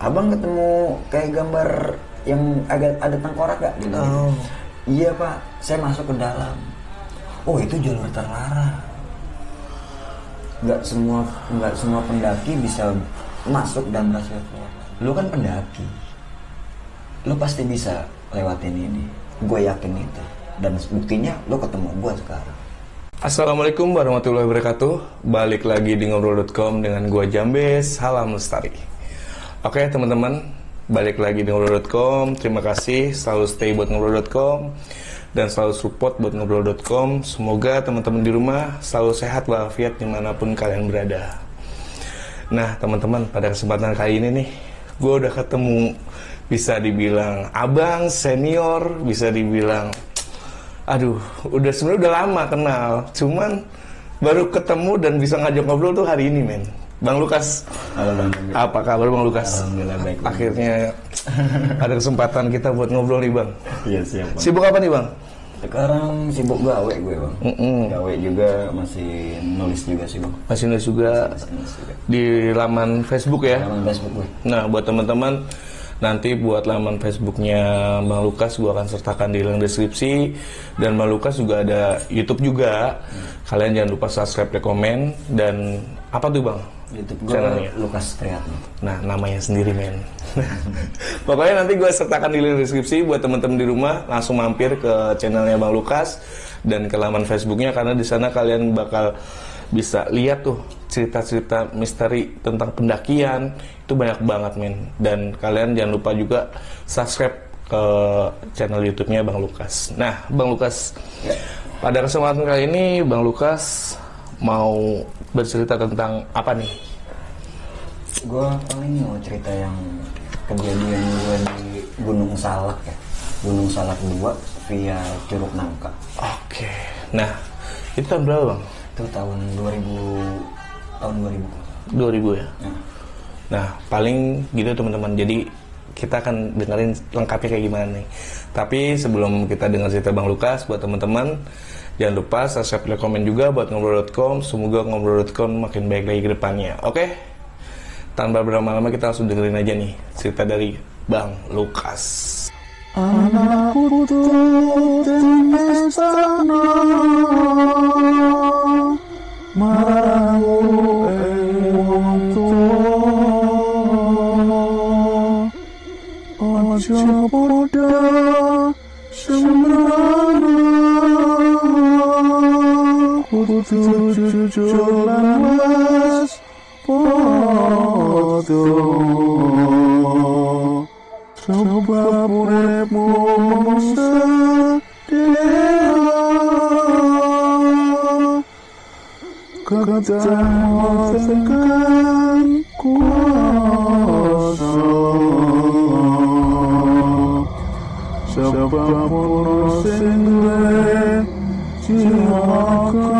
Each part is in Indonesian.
Abang ketemu kayak gambar yang agak ada tengkorak gak? Gitu. Oh. Iya pak, saya masuk ke dalam. Oh itu jalur terlarang. Nggak semua pendaki bisa masuk dan berhasil keluar. Lu kan pendaki, lu pasti bisa lewatin ini. Gue yakin itu. Dan buktinya lu ketemu gue sekarang. Assalamualaikum warahmatullahi wabarakatuh. Balik lagi di ngobrol.com dengan gua Jambes. Salam lestari. Oke teman-teman, balik lagi di ngobrol.com. Terima kasih selalu stay buat ngobrol.com dan selalu support buat ngobrol.com. Semoga teman-teman di rumah selalu sehat walafiat dimanapun kalian berada. Nah teman-teman, pada kesempatan kali ini nih, gue udah ketemu, bisa dibilang abang senior, bisa dibilang udah sebenarnya udah lama kenal, cuman baru ketemu dan bisa ngajak ngobrol tuh hari ini, men. Bang Lukas. Halo Bang. Apa kabar Bang Lukas? Alhamdulillah baik. Akhirnya ada kesempatan kita buat ngobrol nih, Bang. Iya siap Bang. Sibuk apa nih, Bang? Sekarang sibuk gawe gue Bang. Gawe juga, masih nulis juga sih Bang. Masih nulis juga. Nulis juga. Di laman Facebook ya? Laman Facebook gue. Nah, buat teman-teman, nanti buat laman Facebooknya Bang Lukas gue akan sertakan di link deskripsi. Dan Bang Lukas juga ada YouTube juga. Kalian jangan lupa subscribe, komen. Dan apa tuh Bang? YouTube gue channelnya Lukas Triatno. Nah, namanya sendiri, men. Pokoknya nanti gue sertakan di link deskripsi buat teman-teman di rumah, langsung mampir ke channelnya Bang Lukas dan ke laman Facebooknya, karena di sana kalian bakal bisa lihat tuh cerita-cerita misteri tentang pendakian. Itu banyak banget, men. Dan kalian jangan lupa juga subscribe ke channel YouTube-nya Bang Lukas. Nah, Bang Lukas, Ya. pada kesempatan kali ini Bang Lukas mau bercerita tentang apa nih? Gue paling mau cerita yang kejadian gue di Gunung Salak ya. Gunung Salak 2 via Curug Nangka. Oke. Nah, itu tahun berapa Bang? Itu tahun 2000. 2000 ya? Nah, Nah, paling gitu teman-teman. Jadi kita akan dengerin lengkapnya kayak gimana nih. Tapi sebelum kita dengar cerita Bang Lukas, buat teman-teman jangan lupa subscribe, komen juga buat ngobrol.com. Semoga ngobrol.com makin baik lagi ke depannya. Oke? Tanpa berlama-lama kita langsung dengerin aja nih cerita dari Bang Lukas. Anak putu temes sana marang wong tuwa aja padha sembrana kudu jujur lan was padha sebab uripmu sedih ketemukan kuasa sebab ono sing duwe cilaka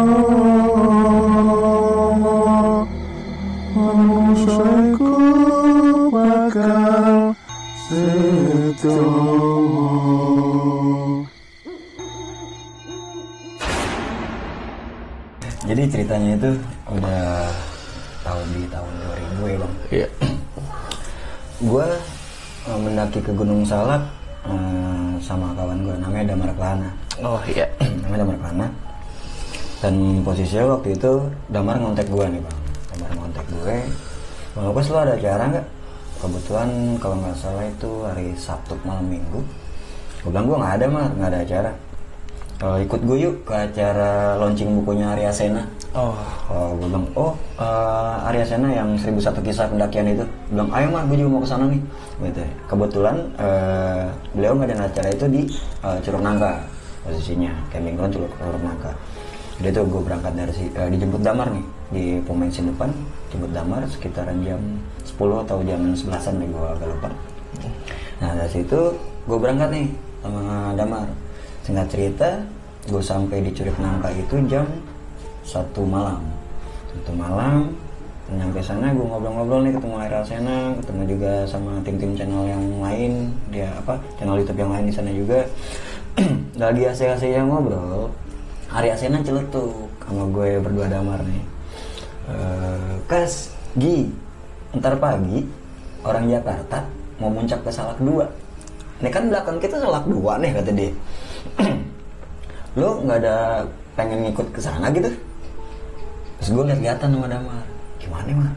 manusia iku bakal sedo. jadi ceritanya itu udah tahun 2000 ya Bang. Iya. Gue mendaki ke Gunung Salak sama kawan gue namanya Damar Kelana. Oh iya. Namanya Damar Kelana. Dan posisinya waktu itu Damar ngontek gue nih Bang. Damar ngontek gue, Bang Lukas, lu ada acara nggak? Kebetulan kalau nggak salah itu hari Sabtu malam Minggu. Gue bilang gue nggak ada acara. Ikut gue yuk ke acara launching bukunya Arya Sena. Gue bilang, Arya Sena yang 1001 kisah pendakian itu. Gue bilang, ayo Mar, gue juga mau kesana nih. Gitu. Kebetulan beliau ngadain acara itu di Curug Nangka posisinya, camping ground Curug Nangka. Jadi tuh gue berangkat dari dijemput Damar nih di pom bensin depan, jemput Damar sekitaran jam 10 atau jam 11-an nih, gue agak lupa. Nah dari situ gue berangkat nih sama Damar. Singkat cerita, gue sampai di Curug Nangka itu jam 1 malam. Nyampe sana gue ngobrol-ngobrol nih, ketemu Arya Sena, ketemu juga sama tim-tim channel yang lain, channel YouTube yang lain di sana juga. Lagi asik-asiknya ngobrol, Arya Sena celetuk sama gue berdua Damar nih. Kas, Gi, ntar pagi orang Jakarta mau muncak ke Salak 2. Ini kan belakang kita Salak 2 nih kata dia. Lo nggak ada pengen ngikut ke sana gitu? Terus gue lihat-lihatan sama Damar. Gimana bang?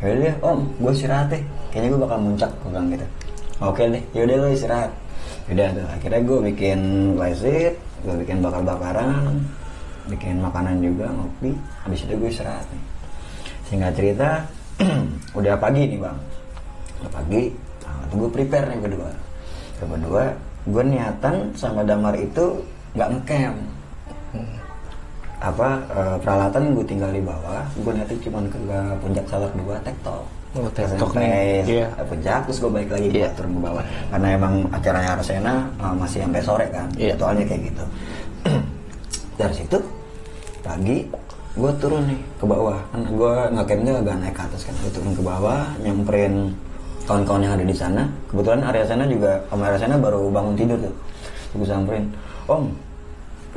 Ayo deh om, gue istirahat deh. Kayaknya gue bakal muncak, gue bilang gitu. Oke deh, yaudah lo istirahat. Yaudah tuh, akhirnya gue bikin flysheet, gue bikin bakar-bakaran, bikin makanan juga, ngopi. Habis itu gue istirahat nih. Singkat cerita, udah pagi nih bang. Udah pagi, nah, gue prepare nih berdua, gue niatan sama Damar itu nggak ngecamp. Peralatan gue tinggal di bawah, gue niatan cuma ke puncak Salak 2 tektok. TikTok nih. Puncak, terus gue balik lagi turun ke bawah. Karena emang acaranya Arsena masih sampai sore kan, jadwalnya kayak gitu. Dari situ pagi gue turun nih ke bawah, kan gue ngecampnya agak naik ke atas kan, gue turun ke bawah, nyamperin kawan-kawan yang ada di sana. Kebetulan Arsena juga, Om Arsena baru bangun tidur tuh. Gue samperin, Om,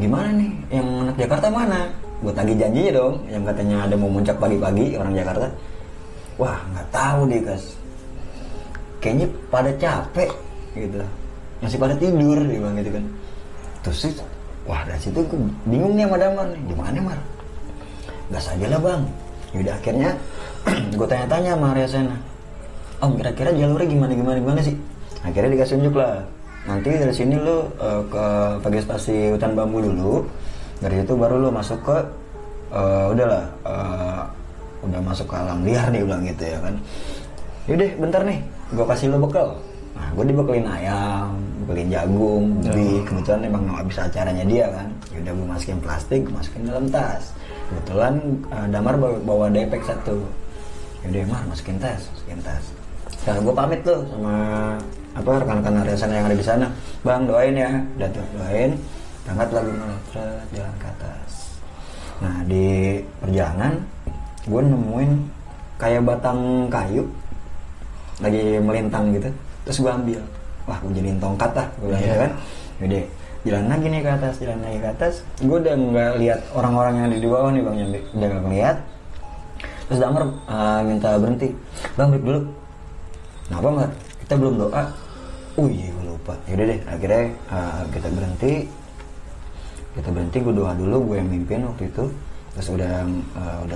gimana nih, yang anak Jakarta mana? Gue tagih janjinya dong, yang katanya ada mau muncak pagi-pagi orang Jakarta. Wah, nggak tahu deh guys, kayaknya pada capek gitu, masih pada tidur dia bilang gitu kan. Terus wah dari situ gue bingung nih sama Damar nih, gimana Mar? Gas aja lah bang. Yaudah akhirnya gue tanya-tanya sama Arsena, Om kira-kira jalurnya gimana sih? Akhirnya dikasih tunjuk lah, nanti dari sini lo ke vegetasi hutan bambu dulu, dari itu baru lo masuk ke udah masuk ke alam liar nih bilang gitu ya kan. Yaudah bentar nih, gue kasih lo bekal. Nah gue dibekelin ayam, bekelin jagung, ubi. Kebetulan emang nggak bisa acaranya dia kan. Yaudah gue masukin plastik, gue masukin dalam tas. Kebetulan Damar bawa daypack 1. Yaudah Mar masukin tas. Sekarang gue pamit tuh sama rekan-rekan Arsena yang ada di sana. Bang doain ya, udah tuh doain. Berangkat lagu melotret jalan ke atas. Nah di perjalanan gue nemuin kayak batang kayu lagi melintang gitu, terus gue ambil, wah gue jadiin tongkat lah, gue bilang gitu kan. Yaudah jalan lagi nih ke atas, gue udah nggak lihat orang-orang yang ada di bawah nih bang, udah nggak ngeliat. Terus Damar minta berhenti, bang break dulu. Kenapa nggak? Kita belum doa. Oh iya gue lupa. Yaudah deh, akhirnya kita berhenti, gue doa dulu, gue yang mimpin waktu itu. Terus udah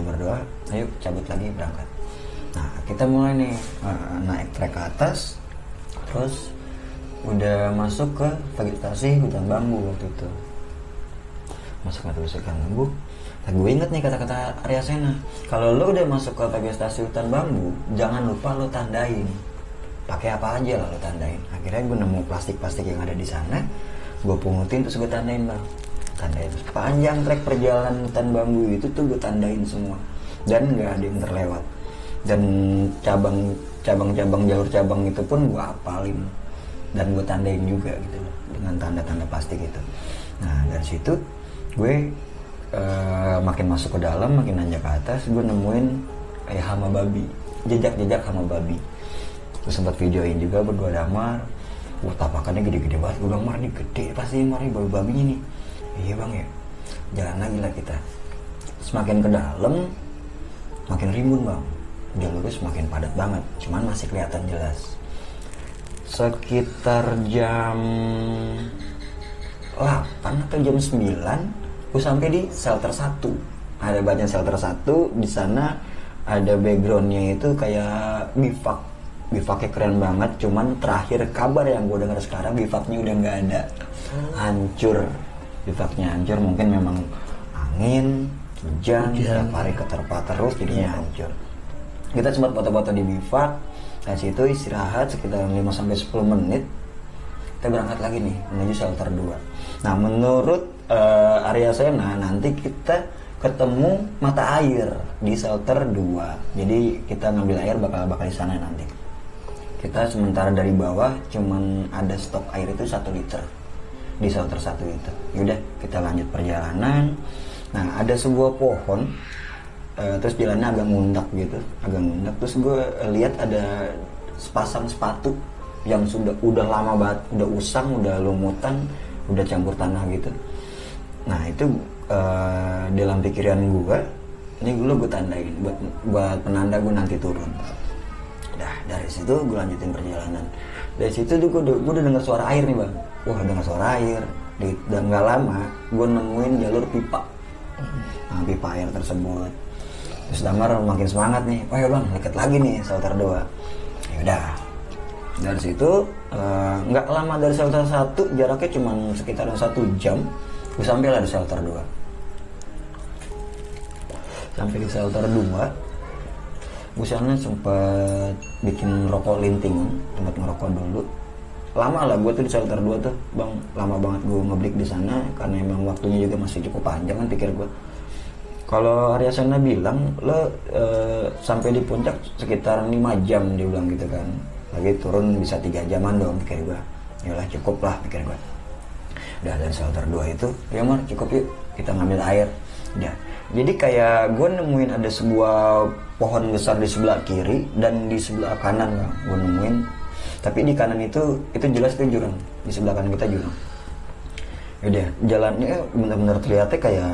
berdoa, ayo cabut lagi berangkat. Nah kita mulai nih naik trek ke atas, terus udah masuk ke vegetasi hutan bambu waktu itu. Masuk ke hutan bambu. Nah, gue inget nih kata-kata Arsena, kalau lo udah masuk ke vegetasi hutan bambu, jangan lupa lo tandain. Pakai apa aja lah lo tandain. Akhirnya gue nemu plastik-plastik yang ada di sana, gue pungutin terus gue tandain bang. Sepanjang trek perjalanan hutan bambu itu tuh gue tandain semua dan nggak ada yang terlewat, dan cabang-cabang jalur cabang itu pun gue apalin dan gue tandain juga gitu loh dengan tanda-tanda plastik itu. Nah dari situ gue makin masuk ke dalam, makin nanjak ke atas, gue nemuin hama babi, jejak hama babi. Terus sempat videoin juga berdua Damar, gue tapakannya gede-gede banget. Gue bilang Mar nih gede pasti Mar nih babi-babinya nih. Iya bang ya, jalan lagi lah kita. Semakin ke dalam, makin rimbun bang. Jalurnya semakin padat banget, cuman masih kelihatan jelas. Sekitar jam 8 atau jam 9, gue sampai di shelter 1. Ada banyak shelter 1, di sana ada backgroundnya itu kayak bivak. Bivaknya keren banget, cuman terakhir kabar yang gue dengar sekarang bivaknya udah nggak ada, hancur. Bivaknya hancur, mungkin memang angin, hujan, setiap hari keterpa terus jadinya hancur. Kita sempat foto-foto di bivak, dari situ istirahat sekitar 5-10 menit. Kita berangkat lagi nih menuju shelter 2. Nah menurut Arsena nanti kita ketemu mata air di shelter 2. Jadi kita ngambil air bakal di sana nanti. Kita sementara dari bawah cuman ada stok air itu 1 liter di shelter 1 itu. Yaudah kita lanjut perjalanan. Nah ada sebuah pohon, terus jalannya agak ngundak gitu, terus gue lihat ada sepasang sepatu yang udah lama banget, udah usang, udah lumutan, udah campur tanah gitu. Nah itu dalam pikiran gue ini gue tandain buat penanda gue nanti turun. Dah dari situ gue lanjutin perjalanan. Dari situ tuh gue udah dengar suara air nih bang. Wah dengar suara air. Dan nggak lama gue nemuin jalur pipa. Nah, pipa air tersebut. Terus Damar makin semangat nih. Oh ya bang, deket lagi nih shelter 2. Ya udah. Dari situ nggak lama dari shelter 1, jaraknya cuma sekitar 1 jam. Gue sampai lah di shelter 2. Sampai di shelter 2. Gue sana sempat bikin rokok linting, tempat ngerokok dulu. Lama lah gue tuh di shelter 2 tuh bang, lama banget gue ngeblik di sana karena emang waktunya juga masih cukup panjang kan pikir gue. Kalau Aryasana bilang lo sampai di puncak sekitar 5 jam dia bilang gitu kan. Lagi turun bisa 3 jaman dong pikir gue. Yalah cukup lah pikir gue. Udah dari shelter 2 itu, ya Mar cukup yuk kita ngambil air. Ya. Jadi kayak gue nemuin ada sebuah pohon besar di sebelah kiri dan di sebelah kanan bang. Gue nemuin. Tapi di kanan itu jelas itu jurang. Di sebelah kanan kita jurang. Yaudah, jalannya benar-benar terlihatnya kayak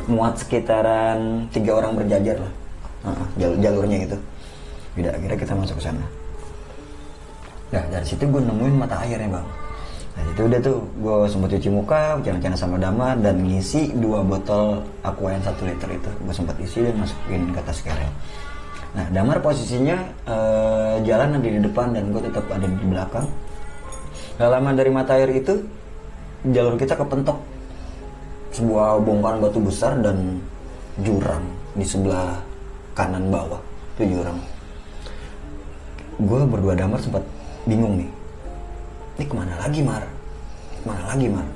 muat sekitaran 3 orang berjajar lah. Jalurnya itu. Yaudah, akhirnya kita masuk ke sana. Nah, dari situ gue nemuin mata airnya bang. Nah itu udah tuh, gue sempat cuci muka, jalan-jalan sama Damar dan ngisi 2 botol aqua yang 1 liter itu. Gue sempat isi dan masukin ke tas kerel. Nah Damar posisinya jalan ada di depan dan gue tetap ada di belakang. Gak lama dari mata air itu, jalur kita kepentok sebuah bongkahan batu besar dan jurang di sebelah kanan bawah. Itu jurang. Gue berdua Damar sempat bingung nih. Ini kemana lagi Mar? Kemana lagi Mar?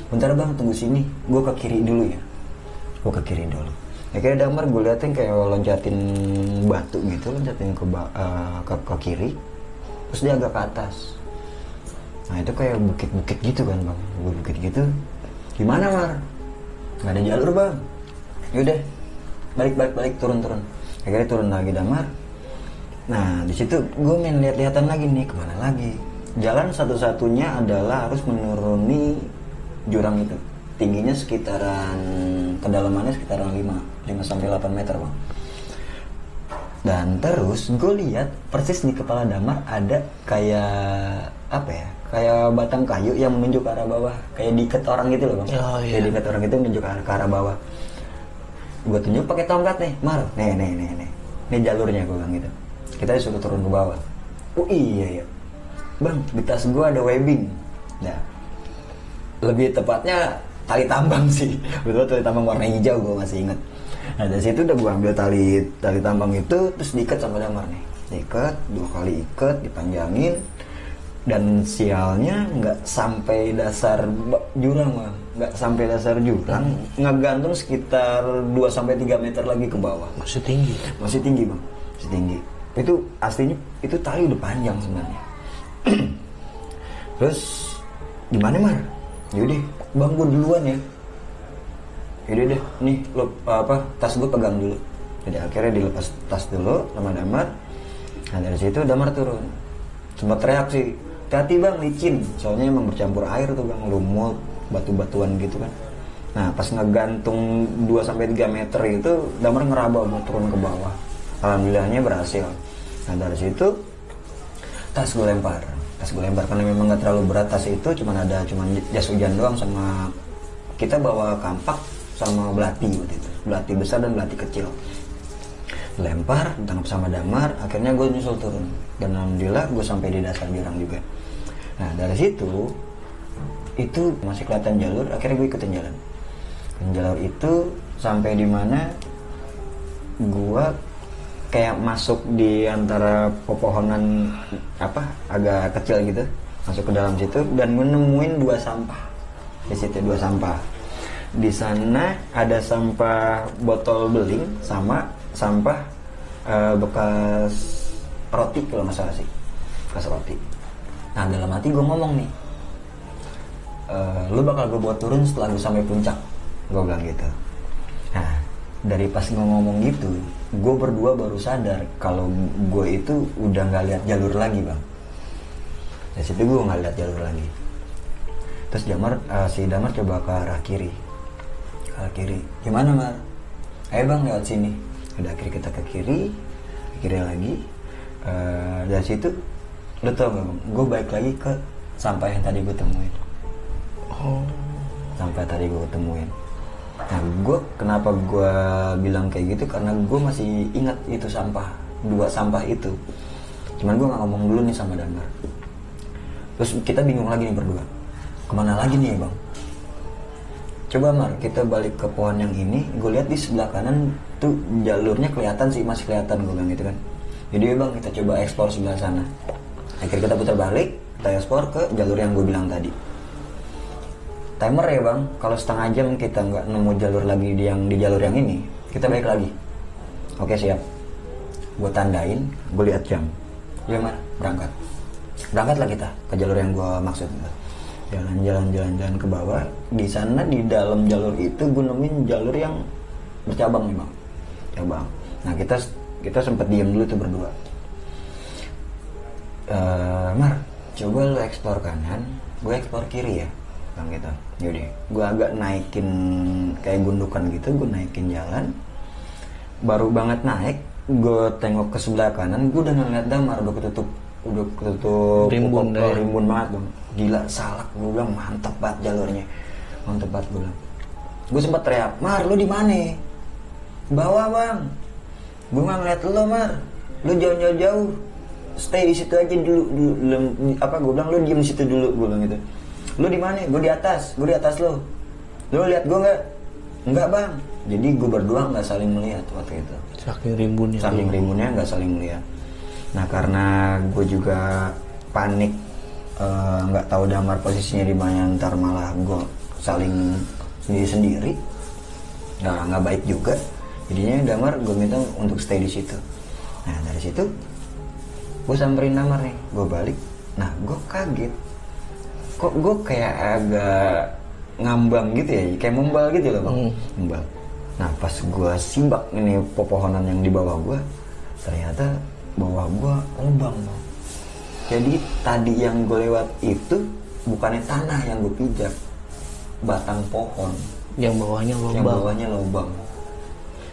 Bentar bang tunggu sini, gue ke kiri dulu ya. Gue ke kiri dulu. Ya kayak Damar gue liatin kayak loncatin batu gitu, loncatin ke kiri. Terus dia agak ke atas. Nah itu kayak bukit-bukit gitu kan bang. Bukit gitu. Gimana Mar? Gak ada jalur bang. Yaudah, balik turun. Akhirnya turun lagi Damar. Nah di situ gue main lihat-lihatan lagi nih, kemana lagi? Jalan satu-satunya adalah harus menuruni jurang itu. Tingginya sekitaran, kedalamannya sekitaran 5 sampai 8 meter bang. Dan terus gue lihat persis di kepala Damar ada kayak apa ya? Kayak batang kayu yang menunjuk ke arah bawah, kayak diikat orang gitu loh bang. Oh, iya. Kayak diikat orang gitu menunjuk ke arah bawah. Gue tunjuk pakai tongkat nih, Mar. Nih. Ini jalurnya gue bilang gitu. Kita disuruh turun ke bawah. Oh iya. Bang, di tas gue ada webbing. Nah, lebih tepatnya tali tambang sih. Betul tali tambang warna hijau, gue masih inget. Nah dari situ udah gue ambil tali tambang itu, terus diikat sama Damar nih. Diikat, 2 kali ikat, dipanjangin. Dan sialnya nggak sampai dasar jurang bang. Nggak sampai dasar jurang, ngegantung sekitar 2-3 meter lagi ke bawah. Masih tinggi bang. Masih tinggi. Itu aslinya, itu tali udah panjang sebenarnya. Terus gimana Mar? Yaudah bang gue duluan ya. Yaudah deh nih lo tas gue pegang dulu. Jadi akhirnya dilepas tas dulu sama Damar. Nah dari situ Damar turun. Sempat teriak sih, hati bang licin. Soalnya emang bercampur air tuh bang, lumut, batu-batuan gitu kan. Nah pas ngegantung 2-3 meter itu Damar ngeraba mau turun ke bawah. Alhamdulillahnya berhasil. Nah dari situ tas gue lempar karena memang nggak terlalu berat. Tas itu cuman jas hujan doang, sama kita bawa kampak sama belati waktu itu, belati besar dan belati kecil. Lempar, ditangkap sama Damar, akhirnya gue nyusul turun dan alhamdulillah gue sampai di dasar jurang juga. Nah dari situ itu masih kelihatan jalur, akhirnya gue ikutin jalur itu sampai di mana gue kayak masuk di antara pepohonan agak kecil gitu, masuk ke dalam situ dan menemuin 2 sampah. Di situ 2 sampah. Di sana ada sampah botol beling sama sampah bekas roti kalau nggak salah sih, bekas roti. Nah dalam hati gue ngomong nih, lu bakal gue buat turun setelah gue sampai puncak, gue bilang gitu. Nah dari pas ngomong gitu, gue berdua baru sadar kalau gue itu udah nggak lihat jalur lagi bang. Dari situ gue nggak lihat jalur lagi. Terus si Damar coba ke arah kiri. Gimana Mar? ayo bang lewat sini. Udah akhirnya kita ke kiri lagi. Dari situ lo tau gak bang, gue balik lagi ke sampah yang tadi gue temuin. Sampah tadi gue temuin. Nah gue kenapa gue bilang kayak gitu, karena gue masih ingat itu sampah, 2 sampah itu. Cuman gue gak ngomong dulu nih sama Damar. Terus kita bingung lagi nih berdua, kemana lagi nih ya bang? Coba Mar, kita balik ke pohon yang ini. Gue lihat di sebelah kanan tuh jalurnya kelihatan sih, masih kelihatan, gue bilang gitu kan. Jadi ya bang, kita coba eksplor sebelah sana. Akhirnya kita putar balik, kita eksplor ke jalur yang gue bilang tadi. Timer ya bang, kalau setengah jam kita nggak nemu jalur lagi di jalur yang ini, kita balik lagi. Oke siap. Gue tandain, gue lihat jam. Ya Mar, berangkatlah kita ke jalur yang gue maksud. Jalan ke bawah. Di sana di dalam jalur itu gue nemuin jalur yang bercabang nih bang, cabang. Nah kita sempat diem dulu tuh berdua. Mar, coba lo eksplor kanan, gue eksplor kiri ya bang gitu. Yaudah, gue agak naikin kayak gundukan gitu, gue naikin jalan. Baru banget naik, gue tengok ke sebelah kanan, gue udah ngeliat Damar udah ketutup rimbun banget bang. Gila, salak, gue bilang mantep banget jalurnya, mantep banget gue bilang. Gue sempat teriak, Mar lu di mana? Bawah bang. Gue nggak ngeliat lo Mar, lu jauh, stay di situ aja dulu. Gue bilang lu diem di situ dulu, gue bilang gitu. Lu di mana? Gue di atas lo. Lu lihat gue nggak? Enggak bang. Jadi gue berdua nggak saling melihat waktu itu. Saking rimbunnya nggak saling melihat. Nah karena gue juga panik, nggak tahu Damar posisinya di mana, ntar malah gue saling sendiri, nggak baik juga. Jadinya Damar gue minta untuk stay di situ. Nah dari situ gue samperin Damar nih, gue balik. Nah gue kaget, kok gue kayak agak ngambang gitu ya, kayak membal gitu loh bang, membal. Nah pas gue simbak ini pepohonan yang di bawah gue, ternyata bawah gue lubang bang. Jadi tadi yang gue lewat itu bukannya tanah yang gue pijak, batang pohon yang bawahnya lubang.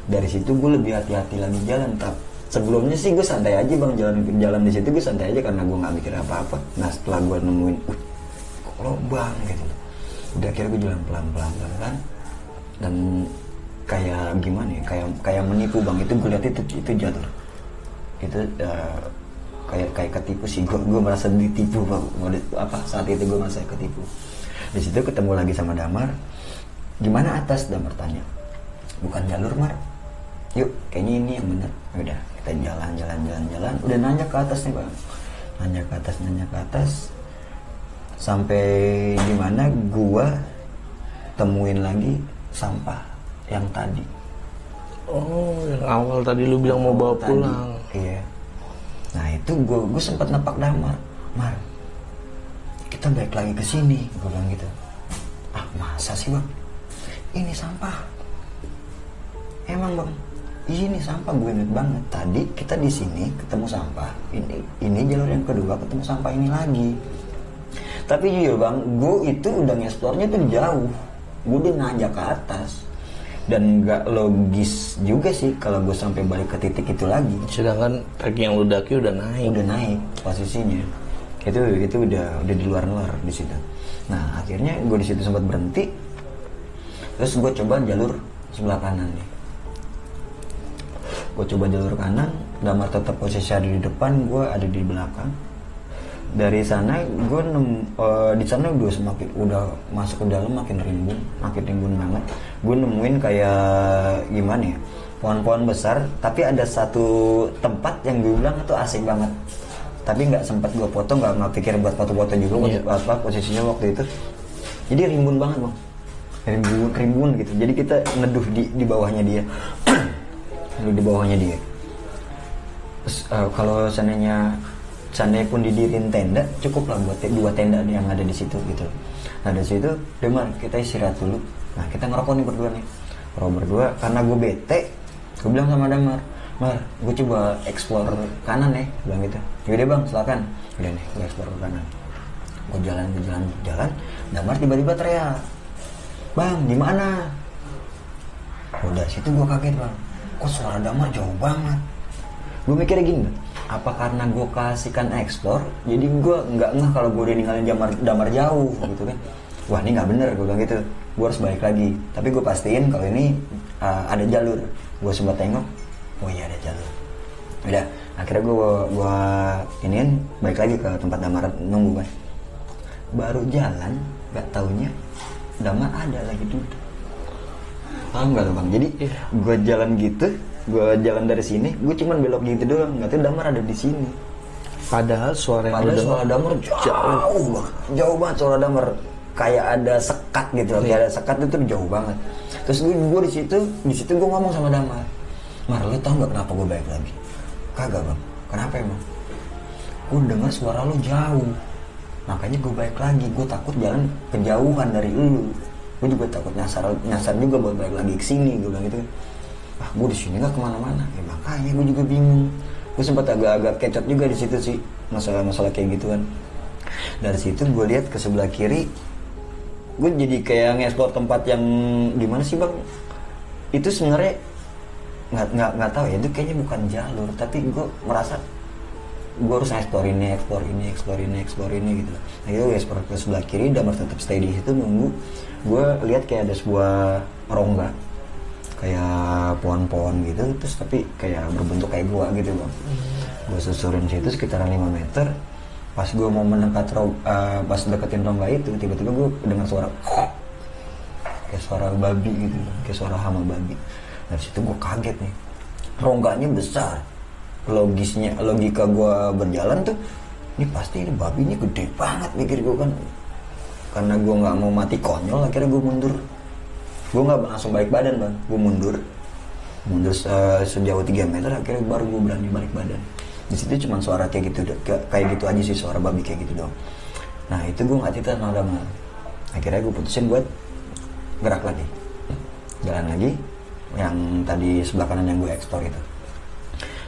Dari situ gue lebih hati-hati lagi jalan. Tapi sebelumnya sih gue santai aja bang, jalan di situ gue santai aja karena gue nggak mikir apa-apa. Nah setelah gue nemuin, kok lubang gitu. Udah akhirnya gue jalan pelan-pelan dan kayak gimana ya, kayak menipu bang. Itu gue lihat itu jalur itu kayak ketipu sih. Gue merasa ditipu bang. Saat itu gue merasa ketipu. Di situ ketemu lagi sama Damar. Gimana atas? Damar tanya. Bukan jalur Mar, yuk kayaknya ini yang benar. Udah kita jalan. Udah nanya ke atas nih bang, nanya ke atas sampai dimana gua temuin lagi sampah yang tadi. Oh, yang awal tadi lu bilang mau bawa pulang. Iya. Nah itu gue sempat nepak Damar, Mar, kita balik lagi ke sini, gue bilang gitu. Ah masa sih bang? Ini sampah. Emang bang, ini sampah. Gue inget banget. Tadi kita di sini ketemu sampah. Ini jalur yang kedua ketemu sampah ini lagi. Tapi jujur bang, gue itu udah ngeksplornya tuh jauh. Gue udah nanjak ke atas. Dan gak logis juga sih kalau gue sampai balik ke titik itu lagi. Sedangkan kaki yang lu daki udah naik. Udah naik posisinya. Itu udah di luar di situ. Nah akhirnya gue di situ sempat berhenti. Terus gue coba jalur sebelah kanan nih. Gue coba jalur kanan, Damar tetap posisi ada di depan, gue ada di belakang. Dari sana gue di sana udah masuk ke dalam makin rimbun banget. Gue nemuin kayak gimana ya, pohon-pohon besar, tapi ada satu tempat yang gue bilang itu asik banget. Tapi nggak sempat gue foto, nggak pikir buat foto-foto juga. Posisinya waktu itu. Jadi rimbun banget bang, rimbun gitu. Jadi kita neduh di bawahnya dia. Di bawahnya dia. Terus kalau seandainya pun didiriin tenda, cukuplah buat 2 tenda yang ada di situ gitu. Nah dari situ, Damar kita istirahat dulu. Nah kita ngerokok nih berdua karena gue bete. Gue bilang sama Damar, Mar, gue coba explore kanan ya, bilang gitu. Yaudah bang, silakan. Udah nih, gue explore ke kanan. Gue jalan. Damar tiba-tiba teriak, bang, di mana? Udah situ gue kaget bang, kok suara Damar jauh banget. Gue mikirnya gini, apa karena gue kasihkan explore, jadi gue nggak ngeh kalau gue udah ninggalin Damar jauh gitu kan. Wah ini nggak bener, gue bilang gitu. Gue harus balik lagi. Tapi gue pastiin kalau ini ada jalur. Gue sempat tengok, oh iya ada jalur. Udah, akhirnya gue iniin balik lagi ke tempat Damar nunggu kan. Baru jalan, nggak taunya Damar ada lagi duduk. Paham gak tuh bang? Jadi gue jalan gitu, gue jalan dari sini, gue cuman belok gitu doang. Nggak tahu Damar ada di sini. Padahal suara yang Suara Damar jauh banget suara Damar. Kayak ada sekat gitu, kayak ada sekat itu jauh banget. Terus gue di situ gue ngomong sama Damar, Mar, lo tau nggak kenapa gue balik lagi? Kagak bang, kenapa emang? Gue dengar suara lo jauh, makanya gue balik lagi. Gue takut jalan kejauhan dari lu. Gue juga takut nyasar juga buat balik lagi ke sini. Gue bilang gitu. Ah, gue di sini nggak kemana-mana. Ya makanya gue juga bingung. Gue sempat agak kecot juga di situ sih, masalah kayak gituan. Dari situ gue lihat ke sebelah kiri, gue jadi kayak nge-explore tempat yang gimana sih bang? Itu sebenarnya nggak tahu ya, itu kayaknya bukan jalur, tapi gue merasa gue harus explore ini gitu. Nah itu gue explore ke sebelah kiri, Damar tetap stay di situ nunggu. Gue lihat kayak ada sebuah rongga, kayak pohon-pohon gitu, terus tapi kayak berbentuk kayak gua gitu bang. Gue susurin situ sekitaran 5 meter. Pas gue mau mendekat pas deketin rongga itu, tiba-tiba gue dengar suara kayak suara babi gitu, kayak suara hama babi. Dari situ gue kaget nih, rongganya besar. Logika gue berjalan tuh, ini pasti ini babinya gede banget, mikir gue kan. Karena gue nggak mau mati konyol, akhirnya gue mundur. Gue nggak langsung balik badan bang, gue mundur sejauh 3 meter, akhirnya baru gue berani balik badan. Di situ cuma suara kayak gitu aja sih, suara babi kayak gitu doang. Nah itu gue nggak cerita sama Damar. Akhirnya gue putusin buat gerak lagi, jalan lagi yang tadi sebelah kanan yang gue explore itu.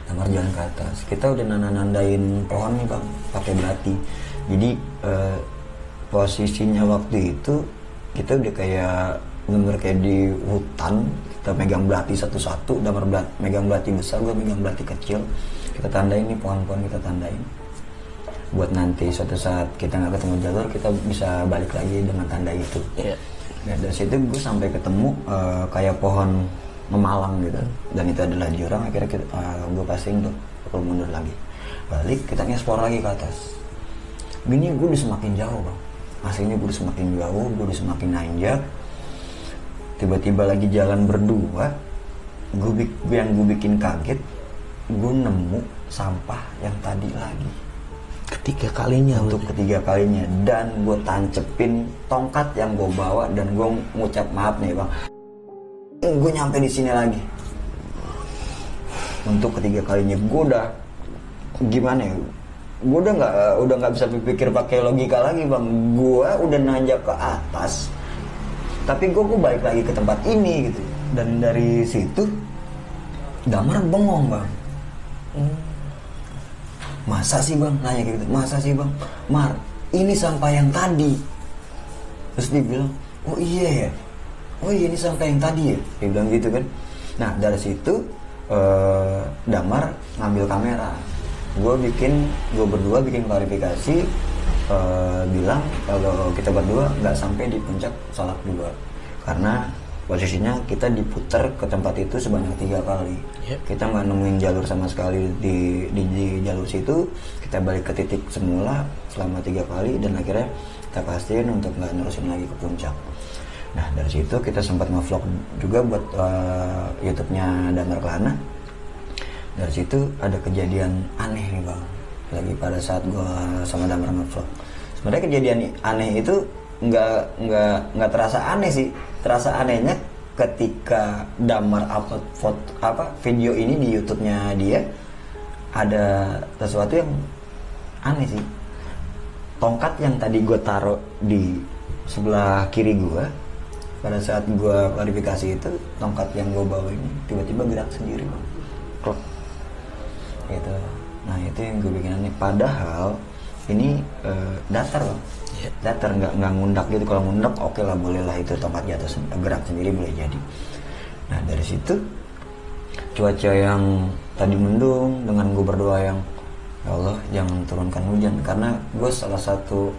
Damar jalan ke atas, kita udah nandain pohon nih bang, pakai belati. Jadi posisinya waktu itu kita udah kayak bener kayak di hutan. Kita megang belati satu-satu, Damar megang belati besar, gue megang belati kecil. Kita tandain nih pohon-pohon, kita tandain buat nanti suatu saat kita nggak ketemu jalur, kita bisa balik lagi dengan tanda itu. Nah, dari situ gue sampai ketemu kayak pohon memalang gitu, dan itu adalah jurang. Akhirnya gue pastiin tuh perlu mundur lagi, balik, kita nge-explore lagi ke atas. Gini gue udah semakin jauh bang, aslinya gue udah semakin jauh, gue udah semakin nanjak. Tiba-tiba lagi jalan berdua, yang gue bikin kaget, gue nemu sampah yang tadi lagi. Ketiga kalinya, dan gue tancepin tongkat yang gue bawa, dan gue ngucap maaf nih bang, gue nyampe di sini lagi. Untuk ketiga kalinya gue udah gimana ya, gue udah nggak bisa berpikir pakai logika lagi bang. Gue udah nanjak ke atas, tapi gue balik lagi ke tempat ini gitu. Dan dari situ Damar bengong bang. Masa sih bang, nanya kayak gitu, masa sih bang, Mar, ini sampah yang tadi. Terus dia bilang, oh iya ya, oh iya ini sampah yang tadi ya, dia bilang gitu kan. Nah dari situ Damar ngambil kamera, gue berdua bikin klarifikasi, bilang kalau kita berdua nggak sampai di puncak Salak 2 karena posisinya kita diputar ke tempat itu sebanyak 3 kali. Kita nggak nemuin jalur sama sekali di jalur situ. Kita balik ke titik semula selama 3 kali, dan akhirnya kita pastiin untuk nggak nerusin lagi ke puncak. Nah dari situ kita sempat nge-vlog juga buat YouTube-nya Damar Kelana. Dari situ ada kejadian aneh nih bang, lagi pada saat gue sama Damar nge-vlog. Sebenarnya kejadian aneh itu nggak terasa aneh sih. Terasa anehnya ketika Damar upload video ini di YouTube-nya dia, ada sesuatu yang aneh sih. Tongkat yang tadi gue taruh di sebelah kiri gue, pada saat gue klarifikasi itu, tongkat yang gue bawa ini tiba-tiba gerak sendiri bang. Klok. Gitu. Nah itu yang gue bikin aneh. Padahal ini datar bang. Datar, nggak ngundak gitu. Kalau ngundak oke lah, boleh lah, itu tongkat jatuh gerak sendiri boleh jadi. Nah dari situ cuaca yang tadi mendung dengan gue berdoa yang ya Allah jangan turunkan hujan, karena gue salah satu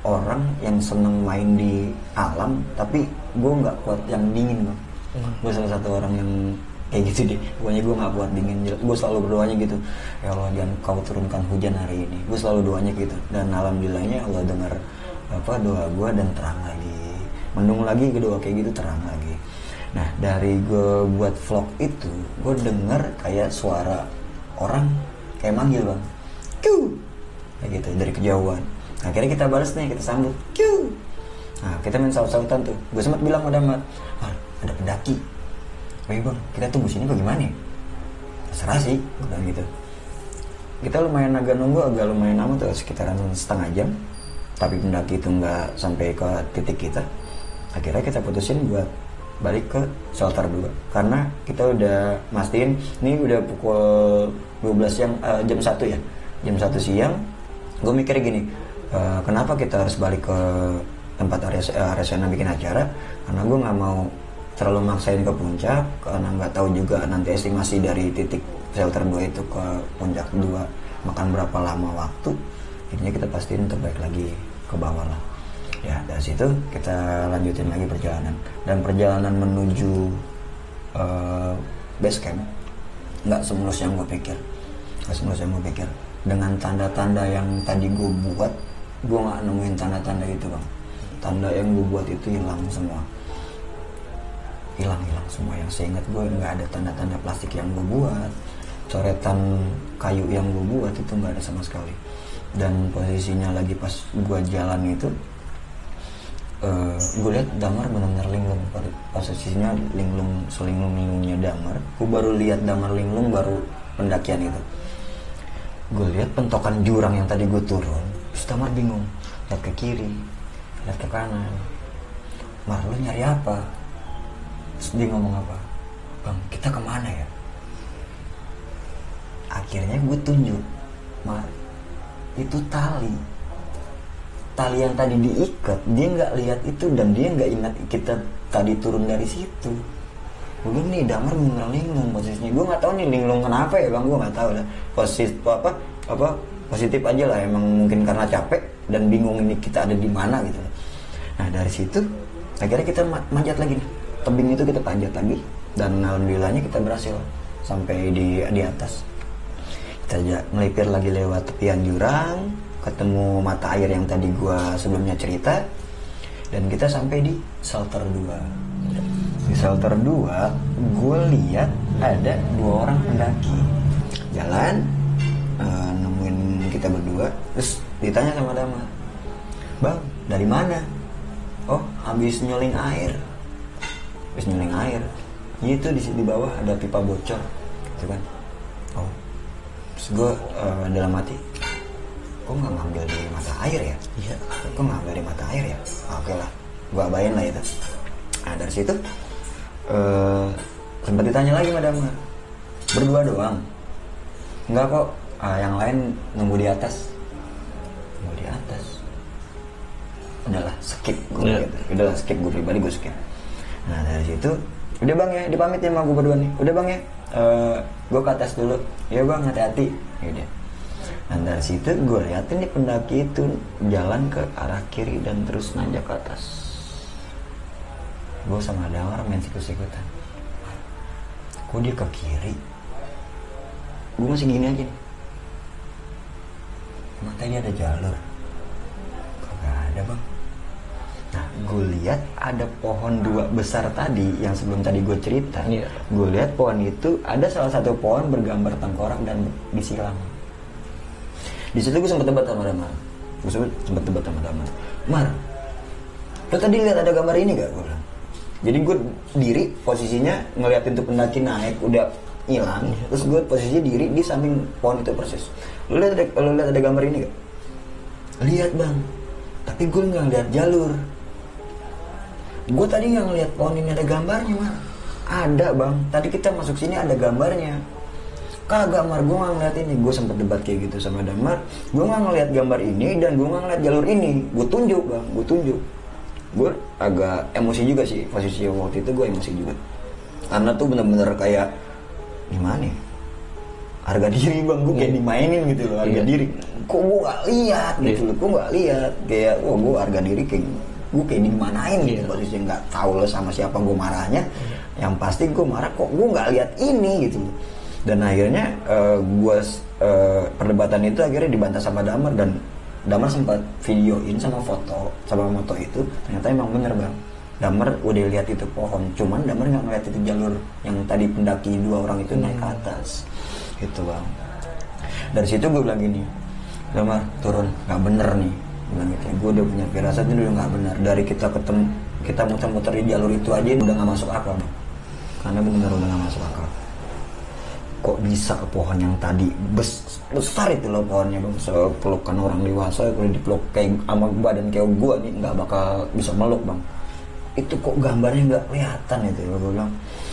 orang yang seneng main di alam tapi gue nggak kuat yang dingin bang. Gue salah satu orang yang kayak gitu deh, pokoknya gue nggak kuat dingin. Gue selalu berdoanya gitu, ya Allah jangan kau turunkan hujan hari ini. Gue selalu doanya gitu, dan alhamdulillahnya Allah dengar doa gue dan terang lagi, mendung lagi, kedua kayak gitu terang lagi. Nah dari gue buat vlog itu gue denger kayak suara orang kayak manggil bang, Q, kayak gitu dari kejauhan. Akhirnya kita balas nih, kita sambut Q. Nah kita main saut-sautan tuh. Gue sempat bilang sama Damar, ada pendaki. Oh iya bang, kita tunggu sini bagaimana ya? Terserah sih, gue bilang gitu. Kita lumayan agak nunggu, agak lumayan lama tuh, sekitaran setengah jam. Tapi pendaki itu nggak sampai ke titik kita. Akhirnya kita putusin buat balik ke shelter 2. Karena kita udah mastiin, ini udah pukul 12 siang, jam 1 ya. Jam 1 siang, gue mikir gini, kenapa kita harus balik ke tempat Aresana bikin acara? Karena gue nggak mau terlalu maksain ke puncak, karena nggak tahu juga nanti estimasi dari titik shelter 2 itu ke puncak 2 makan berapa lama waktu. Intinya kita pastiin terbaik lagi ke bawah lah. Ya dari situ kita lanjutin lagi perjalanan, dan perjalanan menuju base camp nggak semulus yang gue pikir, dengan tanda-tanda yang tadi gue buat, gue nggak nemuin tanda-tanda itu bang. Tanda yang gue buat itu hilang semua, hilang semua. Yang seingat gue nggak ada tanda-tanda plastik yang gue buat, coretan kayu yang gue buat itu nggak ada sama sekali. Dan posisinya lagi pas gue jalan itu, gue lihat Damar benar-benar linglung. Posisinya linglung, selinglung-linglungnya Damar. Gue baru lihat Damar linglung baru pendakian itu. Gue lihat pentokan jurang yang tadi gue turun, terus Damar bingung, lihat ke kiri, lihat ke kanan. Mar, lu nyari apa? Terus dia ngomong apa? Bang, kita kemana ya? Akhirnya gue tunjuk, Mar, itu tali yang tadi diikat. Dia nggak lihat itu dan dia nggak ingat kita tadi turun dari situ. Gue bilang nih Damar bener linglung posisinya. Gue nggak tahu nih linglung kenapa ya bang, gue nggak tahu lah. Positif aja lah, emang mungkin karena capek dan bingung ini kita ada di mana gitu. Nah dari situ akhirnya kita manjat lagi nih, tebing itu kita panjat lagi, dan alhamdulillahnya kita berhasil sampai di atas. Kita melipir lagi lewat tepian jurang, ketemu mata air yang tadi gua sebelumnya cerita, dan kita sampai di shelter 2. Di shelter 2 gue lihat ada 2 orang pendaki jalan, nemuin kita berdua. Terus ditanya sama Damar, bang dari mana? Oh habis nyuling air. Itu di bawah ada pipa bocor gitu kan. Oh terus gue dalam hati, kok nggak ngambil di mata air ya? Iya. Kok nggak ngambil di mata air ya? Oke lah, gue abain lah itu. Nah dari situ sempat ditanya lagi sama Damar, berdua doang? Enggak kok, yang lain nunggu di atas. Udahlah skip gue gitu. Udahlah skip, gue pribadi gue skip. Nah dari situ udah bang ya, dipamit ya sama gue berdua nih. Udah bang ya, gue ke atas dulu. Ya bang, hati-hati. Yaudah. Dan dari situ gue liatin nih pendaki itu jalan ke arah kiri dan terus nanjak ke atas. Gue sama Damar main sikut-sikutan. Kok dia ke kiri? Gue masih gini aja nih. Emang tadi ada jalur? Kagak ada bang. Nah gue lihat ada pohon 2 besar tadi yang sebelum tadi gue cerita. Iya. Gue lihat pohon itu ada salah satu pohon bergambar tengkorak dan disilang. Di situ gue sempat debat sama Damar. Mar, lo tadi lihat ada gambar ini gak? Gue bilang. Jadi gue diri posisinya ngeliatin tuh pendaki naik udah hilang, terus gue posisinya diri di samping pohon itu persis. Lo lihat ada gambar ini gak? Lihat bang, tapi gue nggak lihat jalur. Gue tadi nggak ngeliat pohon ini ada gambarnya mah. Ada bang, tadi kita masuk sini ada gambarnya. Kagak Mar, gue nggak ngeliat ini. Gue sempet debat kayak gitu sama Damar. Gue nggak ngeliat gambar ini dan gue nggak ngeliat jalur ini. Gue tunjuk bang, gue agak emosi juga sih posisi waktu itu, gue emosi juga. Karena tuh bener-bener kayak gimana ya? Harga diri bang, gue kayak dimainin gitu loh, harga diri. Kok gue gak lihat gitu loh, gue gak lihat kayak, wah gue harga diri kayak gue kayak dimanain gitu posisinya, nggak tahu lo sama siapa gue marahnya. Yang pasti gue marah kok gue nggak lihat ini gitu loh. Dan akhirnya perdebatan itu akhirnya dibantah sama Damar, dan Damar sempat videoin sama moto itu, ternyata emang bener bang. Damar udah lihat itu pohon, cuman Damar nggak ngeliat itu jalur yang tadi pendaki 2 orang itu naik ke atas, gitu bang. Dari situ gue bilang gini, Damar turun, nggak bener nih, bilang gitu. Gue udah punya firasat ini udah nggak bener. Dari kita ketemu, kita muter-muter di jalur itu aja udah nggak masuk akal bang. Karena bener udah nggak masuk akal. Kok bisa pohon yang tadi besar itu loh pohonnya bang, sepelukan orang dewasa, kalau dipeluk kayak sama badan kayak gue nih nggak bakal bisa meluk bang. Itu kok gambarnya nggak kelihatan itu, gue bilang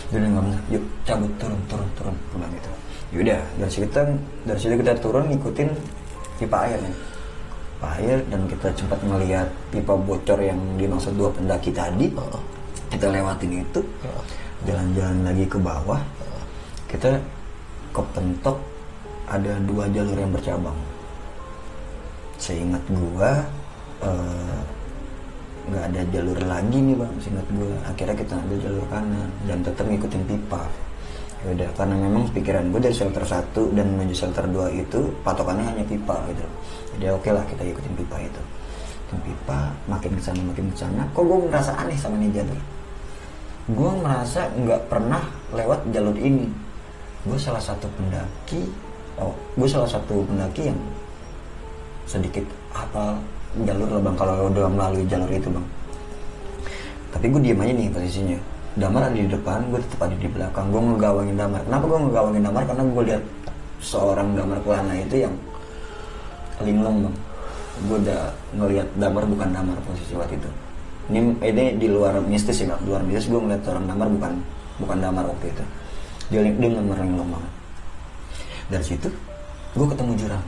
udah nggak bener, yuk cabut, turun bilang gitu. Yaudah dari situ kita turun ngikutin pipa air nih, pipa air, dan kita sempat melihat pipa bocor yang dimaksud 2 pendaki tadi. Kita lewatin itu, jalan-jalan lagi ke bawah, kita kepentok ada 2 jalur yang bercabang. Seingat gua nggak ada jalur lagi nih bang, seingat gua. Akhirnya kita ambil jalur kanan dan tetap ngikutin pipa. Yaudah, karena memang pikiran gua dari shelter 1 dan menuju shelter 2 itu patokannya hanya pipa gitu. Jadi oke lah kita ikutin pipa itu. Ikutin pipa, makin kesana. Kok gua merasa aneh sama nih jalur. Gua merasa nggak pernah lewat jalur ini. Gue salah satu pendaki yang sedikit hafal jalur lah bang, kalau udah melalui jalur itu bang. Tapi gue diem aja nih posisinya. Damar ada di depan, gue tetap ada di belakang. Gue ngegawangin Damar. Kenapa gue ngegawangin Damar? Karena gue lihat seorang Damar Kelana itu yang linglung bang. Gue udah ngelihat Damar bukan Damar posisi waktu itu. Ini di luar mistis ya bang. Di luar mistis gue ngeliat seorang Damar bukan Damar waktu itu. Dia linglung banget. Dari situ gue ketemu jurang.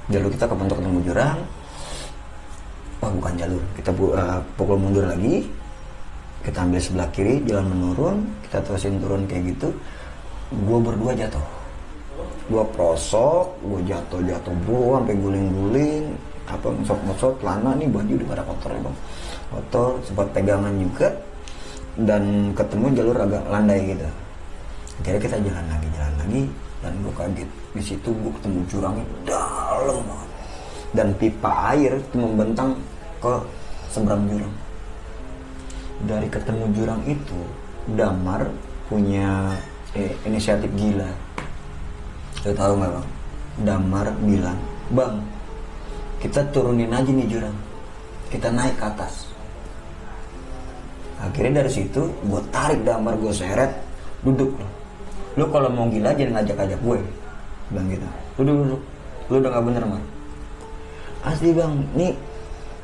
Jalur kita kepentok ketemu jurang. Wah bukan jalur. Kita pukul mundur lagi. Kita ambil sebelah kiri, jalan menurun. Kita terusin turun kayak gitu. Gue berdua jatuh. Gue prosok, gue jatuh bro, sampai guling-guling. Ngosot celana nih, baju udah pada kotor ya bang. Kotor, sempat pegangan juga. Dan ketemu jalur agak landai gitu. Akhirnya kita jalan lagi, dan gue kaget. Di situ gue ketemu jurangnya dalam banget, dan pipa air itu membentang ke seberang jurang. Dari ketemu jurang itu, Damar punya inisiatif gila. Lo tahu nggak bang? Damar bilang, bang, kita turunin aja nih jurang, kita naik ke atas. Akhirnya dari situ gue tarik Damar, gue seret, duduk loh. Lu kalau mau gila jangan ngajak-ngajak gue, bilang gitu. Duduk. Lu udah gak bener Mar. Asli bang, nih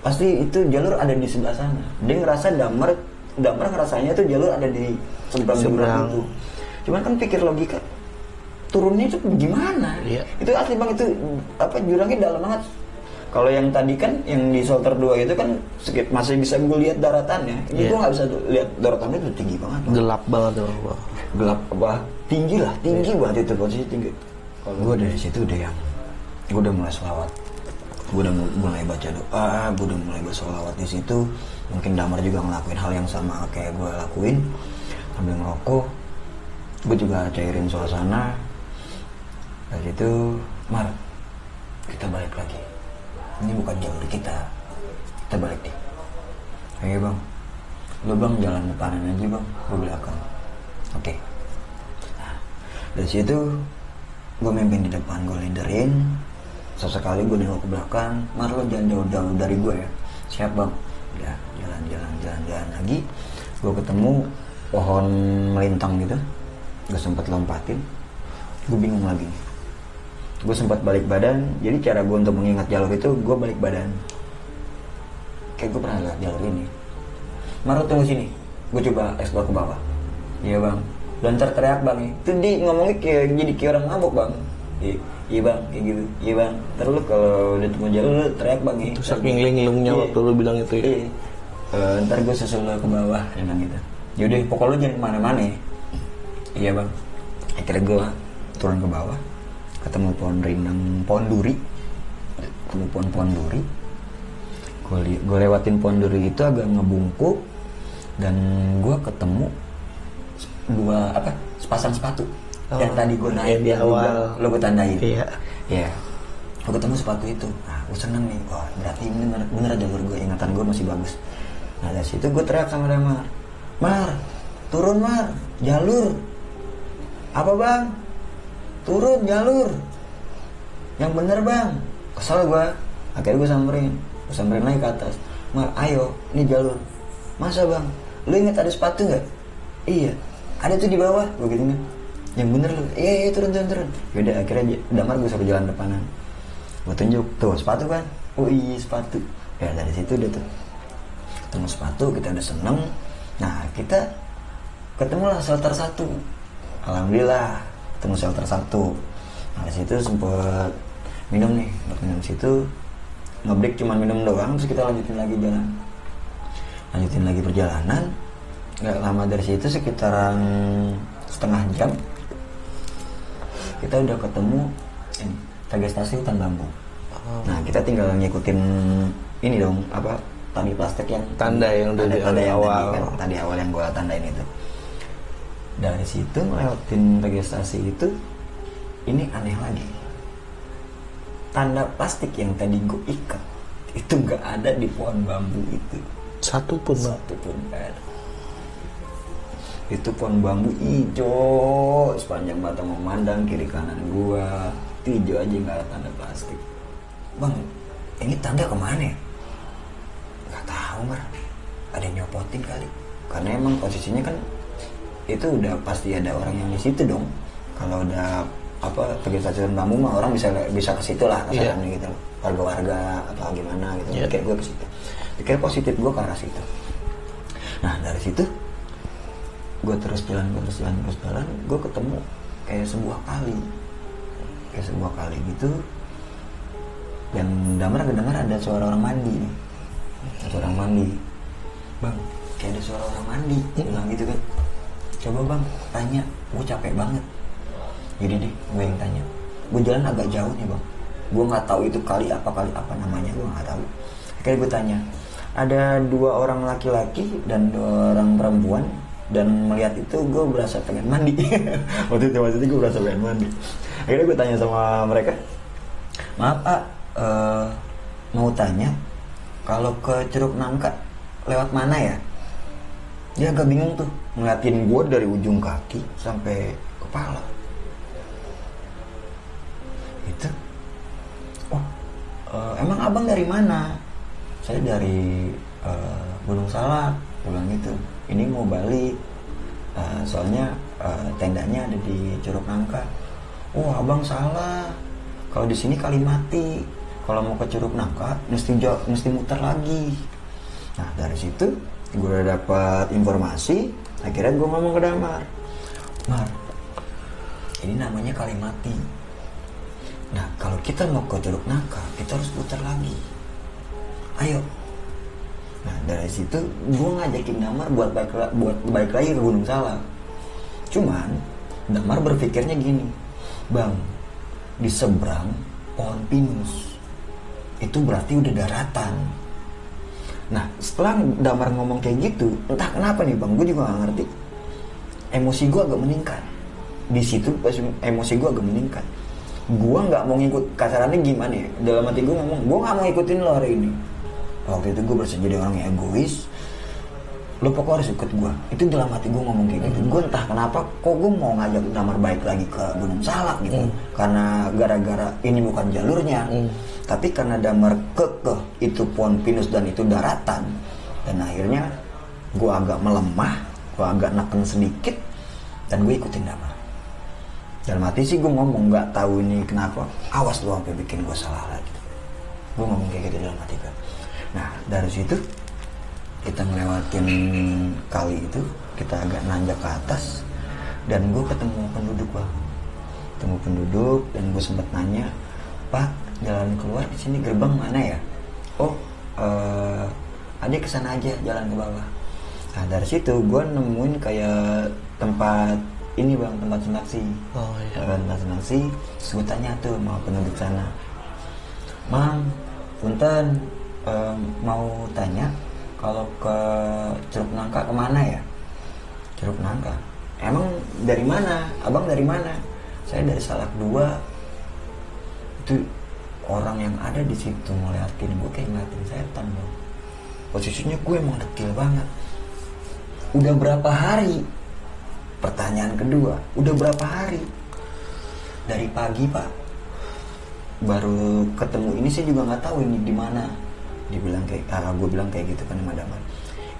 pasti itu jalur ada di sebelah sana. Dia ngerasa Damar ngerasanya tuh jalur ada di seberang jurang itu. Cuman kan pikir logika, turunnya itu gimana? Iya. Itu asli bang, itu jurangnya dalam banget. Kalau yang tadi kan yang di shelter 2 itu kan masih bisa gue lihat daratannya. Ini gue nggak bisa lihat daratannya, itu tinggi banget. Gelap banget tuh. Gelap tinggi banget itu, posisi tinggi. Gue dari situ gue udah mulai selawat. Gue udah mulai baca doa, gue udah mulai berselawat di situ. Mungkin Damar juga ngelakuin hal yang sama kayak gue lakuin, sambil ngerokok. Gue juga cairin suasana. Dari situ, Mar, kita balik lagi. Ini bukan jalur kita balik deh. Ayo bang, lu bang jalan depanan aja bang, gue belakang. Oke. Nah, dari situ gue mimpin di depan, gue leaderin. Sesekali gue nengok ke belakang, Mar lo jangan jauh-jauh dari gue ya. Siap bang. Udah jalan lagi. Gue ketemu pohon melintang gitu, gue sempat lompatin. Gue bingung lagi. Gue sempat balik badan. Jadi cara gue untuk mengingat jalur itu, gue balik badan. Kayak gue pernah lihat jalur ini. Mar lo tunggu sini, gue coba explore ke bawah. Iya bang. Dan teriak bang, itu di ngomongnya kayak orang mabuk bang. Iya bang, kayak gitu. Iya bang. Ntar lu kalau udah temu jalur lu teriak bang ya. Saking linglungnya waktu lu bilang itu ya. Ntar gue susul lu ke bawah, bilang gitu. Yaudah, pokoknya lu jangan kemana-mana ya. Iya bang, akhirnya gue turun ke bawah, ketemu pohon rindang, pohon duri, ketemu pohon duri. Gue lewatin pohon duri itu agak ngebungkuk, dan gue ketemu sepasang sepatu yang tadi gue naik di awal, lo gue tandain. Iya. Gue ketemu sepatu itu, nah gue seneng nih, wah berarti ini bener jalur gue, ingatan gue masih bagus. Nah dari situ gue teriak sama dia, Mar, turun Mar, jalur. Apa bang? Turun jalur. Yang bener bang. Kesel gue, akhirnya gue samperin lagi ke atas. Mar, ayo, ini jalur. Masa bang? Lu inget ada sepatu nggak? Iya, ada tuh di bawah. Gue gitu kan. Yang bener lu. Iya turun. Yaudah akhirnya Damar gue suruh jalan depanan. Gue tunjuk tuh sepatu kan. Oh iya sepatu. Ya dari situ udah tuh ketemu sepatu, kita udah seneng. Nah kita ketemulah shelter 1. Alhamdulillah ketemu shelter 1. Nah dari situ sempet minum situ, ngebreak cuma minum doang, terus kita lanjutin lagi perjalanan. Gak lama dari situ sekitaran setengah jam kita udah ketemu vegetasi hutan bambu. Nah kita tinggal ngikutin ini dong, tali plastik yang tanda yang udah di awal tadi awal yang gue tandain itu. Dari situ ngelewatin vegetasi itu, ini aneh lagi, tanda plastik yang tadi gue ikat itu nggak ada di pohon bambu itu, satu pun nggak ada. Itu pohon bambu hijau sepanjang mata memandang, kiri kanan gua hijau aja, nggak ada tanda plastik. Bang, ini tanda kemana ya? Nggak tahu Mar, ada yang nyopotin kali, karena emang posisinya kan itu udah pasti ada orang yang di situ dong. Kalau udah vegetasi bambu mah orang bisa ke situ lah kasarannya gitu, warga atau gimana gitu. Kayak gue ke situ, kayak positif gue ke arah situ. Nah dari situ gue terus jalan, gue ketemu kayak sebuah kali gitu, dan Damar kedengar ada suara orang mandi nih, bang, kayak ada suara orang mandi, bilang gitu kan. Coba bang tanya, gue capek banget. Jadi deh gue yang tanya, gue jalan agak jauh nih bang, gue nggak tahu itu kali apa namanya, gue nggak tahu. Akhirnya gue tanya, ada 2 orang laki-laki dan 2 orang perempuan, dan melihat itu gue berasa pengen mandi. waktu itu gue berasa pengen mandi. Akhirnya gue tanya sama mereka, maaf pak, mau tanya kalau ke Curug Nangka lewat mana ya? Dia agak bingung tuh, ngeliatin gue dari ujung kaki sampai kepala. Itu, emang abang dari mana? Saya dari Gunung Salak. Bilang gitu, ini mau balik, soalnya tendanya ada di Curug Nangka. Oh abang salah, kalau di sini Kalimati, kalau mau ke Curug Nangka mesti muter lagi. Nah dari situ gue udah dapat informasi. Akhirnya gue ngomong ke Damar, Mar, ini namanya Kalimati. Nah kalau kita mau ke Curug Nangka kita harus muter lagi, ayo. Nah dari situ gue ngajakin Damar buat balik lagi ke Gunung Salak. Cuman Damar berpikirnya gini, bang, di seberang pohon pinus itu berarti udah daratan. Nah setelah Damar ngomong kayak gitu, entah kenapa nih bang, gue juga gak ngerti, emosi gue agak meningkat. Di situ emosi gue agak meningkat. Gue nggak mau ngikut, kasarannya gimana ya, dalam hati gue ngomong, gue nggak mau ngikutin lo hari ini. Waktu itu gue berasa jadi orang yang egois, lo pokoknya harus ikut gue. Itu dalam hati gue ngomong kayak gitu. Gue entah kenapa kok gue mau ngajak Damar balik lagi ke Gunung Salak gitu, karena gara-gara ini bukan jalurnya, tapi karena Damar kekeh itu pohon pinus dan itu daratan. Dan akhirnya gue agak melemah, gue agak neken sedikit, dan gue ikutin Damar. Dalam hati sih gue ngomong, nggak tahu ini kenapa, awas lo sampai bikin gue salah lagi. Gue ngomong kayak gitu dalam hati gue. Nah dari situ kita ngelewatin kali itu, kita agak nanjak ke atas, dan gue ketemu penduduk, dan gue sempat nanya, Pak, jalan keluar ke sini gerbang mana ya? Oh, adik kesana aja, jalan ke bawah. Nah dari situ gue nemuin kayak tempat ini bang, tempat semaksi. Oh iya. Tempat semaksi. Terus gue tanya tuh sama penduduk sana, Mang, punten, mau tanya kalau ke Curug Nangka kemana ya? Curug Nangka. Emang dari mana? Abang dari mana? Saya dari Salak 2. Itu orang yang ada di situ ngeliatin gue kayak ngeliatin setan bang. Posisinya gue emang dekil banget. Udah berapa hari? Pertanyaan kedua, udah berapa hari? Dari pagi pak. Baru ketemu ini saya juga nggak tahu ini di mana. Dibilang kayak, gue bilang kayak gitu kan sama Damar.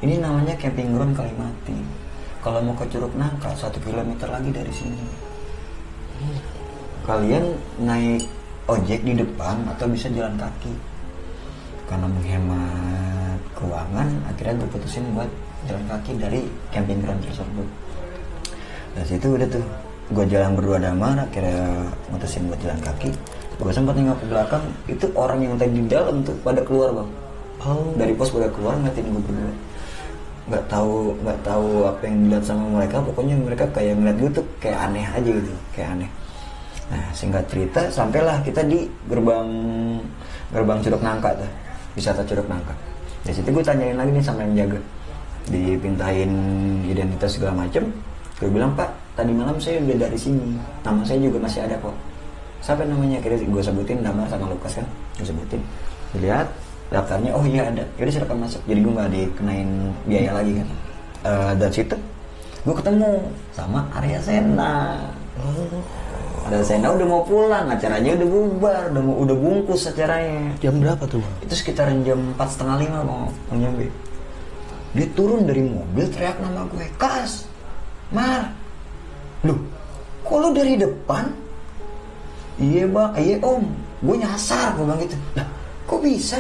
Ini namanya camping ground Kalimati. Kalau mau ke Curug Nangka 1 kilometer lagi dari sini. Kalian naik ojek di depan atau bisa jalan kaki. Karena menghemat keuangan, akhirnya gue putusin buat jalan kaki dari camping ground tersebut. Dari situ udah tuh, gue jalan berdua Damar, akhirnya mutusin buat jalan kaki. Gue sempat nengok ke belakang, itu orang yang tadi di dalam tuh pada keluar bang. Dari pos pada keluar ngeliatin gue berdua. Nggak tahu apa yang dilihat sama mereka, pokoknya mereka kayak ngeliat gue tuh kayak aneh aja gitu, kayak aneh. Nah singkat cerita, sampailah kita di gerbang Curug Nangka tuh, wisata Curug Nangka. Dari situ gue tanyain lagi nih sama yang jaga, dipintain identitas segala macem. Gue bilang, Pak, tadi malam saya udah dari sini, nama saya juga masih ada kok. Siapa namanya? Kira gue sebutin Damar sama Lukas kan, gue sebutin. Lihat daftarnya, oh iya ada, yaudah silakan masuk. Jadi gue nggak dikenain biaya lagi kan. Dari situ gue ketemu sama Arya Sena. Arya Sena udah mau pulang, acaranya udah bubar, udah bungkus acaranya. Jam berapa tuh bang? Itu sekitaran jam 4:30 mau nyampe. Dia turun dari mobil teriak nama gue, Kas, Mar, loh, kok lu dari depan? Iya bang, iya om, gue nyasar, gue bilang gitu. Lah, kok bisa?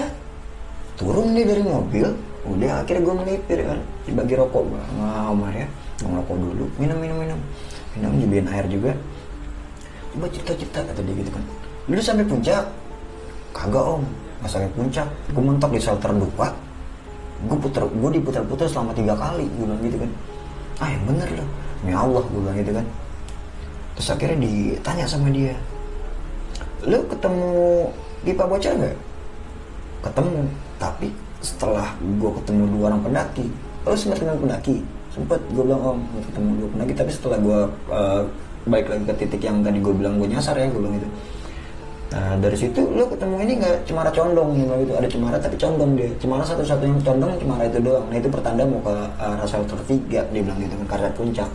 Turun dia dari mobil, udah akhirnya gue melipir kan, dibagi rokok gue sama Omar ya, ngerokok dulu, minum, nyobain air juga. Coba cerita kata dia gitu kan. Lu sampai puncak? Kagak om, nggak sampai puncak. Gue mentok di shelter 2. Gue diputar-putar selama 3 kali, gue bilang gitu kan. Ah yang bener loh, ya Allah, gue bilang gitu kan. Terus akhirnya ditanya sama dia, lu ketemu Pipa Bocor nggak? Ketemu, tapi setelah gue ketemu 2 orang pendaki. Lu sempat ketemu pendaki? Sempet, gue bilang om, gue ketemu 2 pendaki. Tapi setelah gue balik lagi ke titik yang tadi gue bilang gue nyasar ya, gue bilang gitu. Nah dari situ lu ketemu ini nggak Cemara Condong gitu, ada Cemara tapi condong dia. Cemara satu-satunya condong Cemara itu doang. Nah itu pertanda mau ke arah shelter 3, dia bilang gitu kan, karena puncak.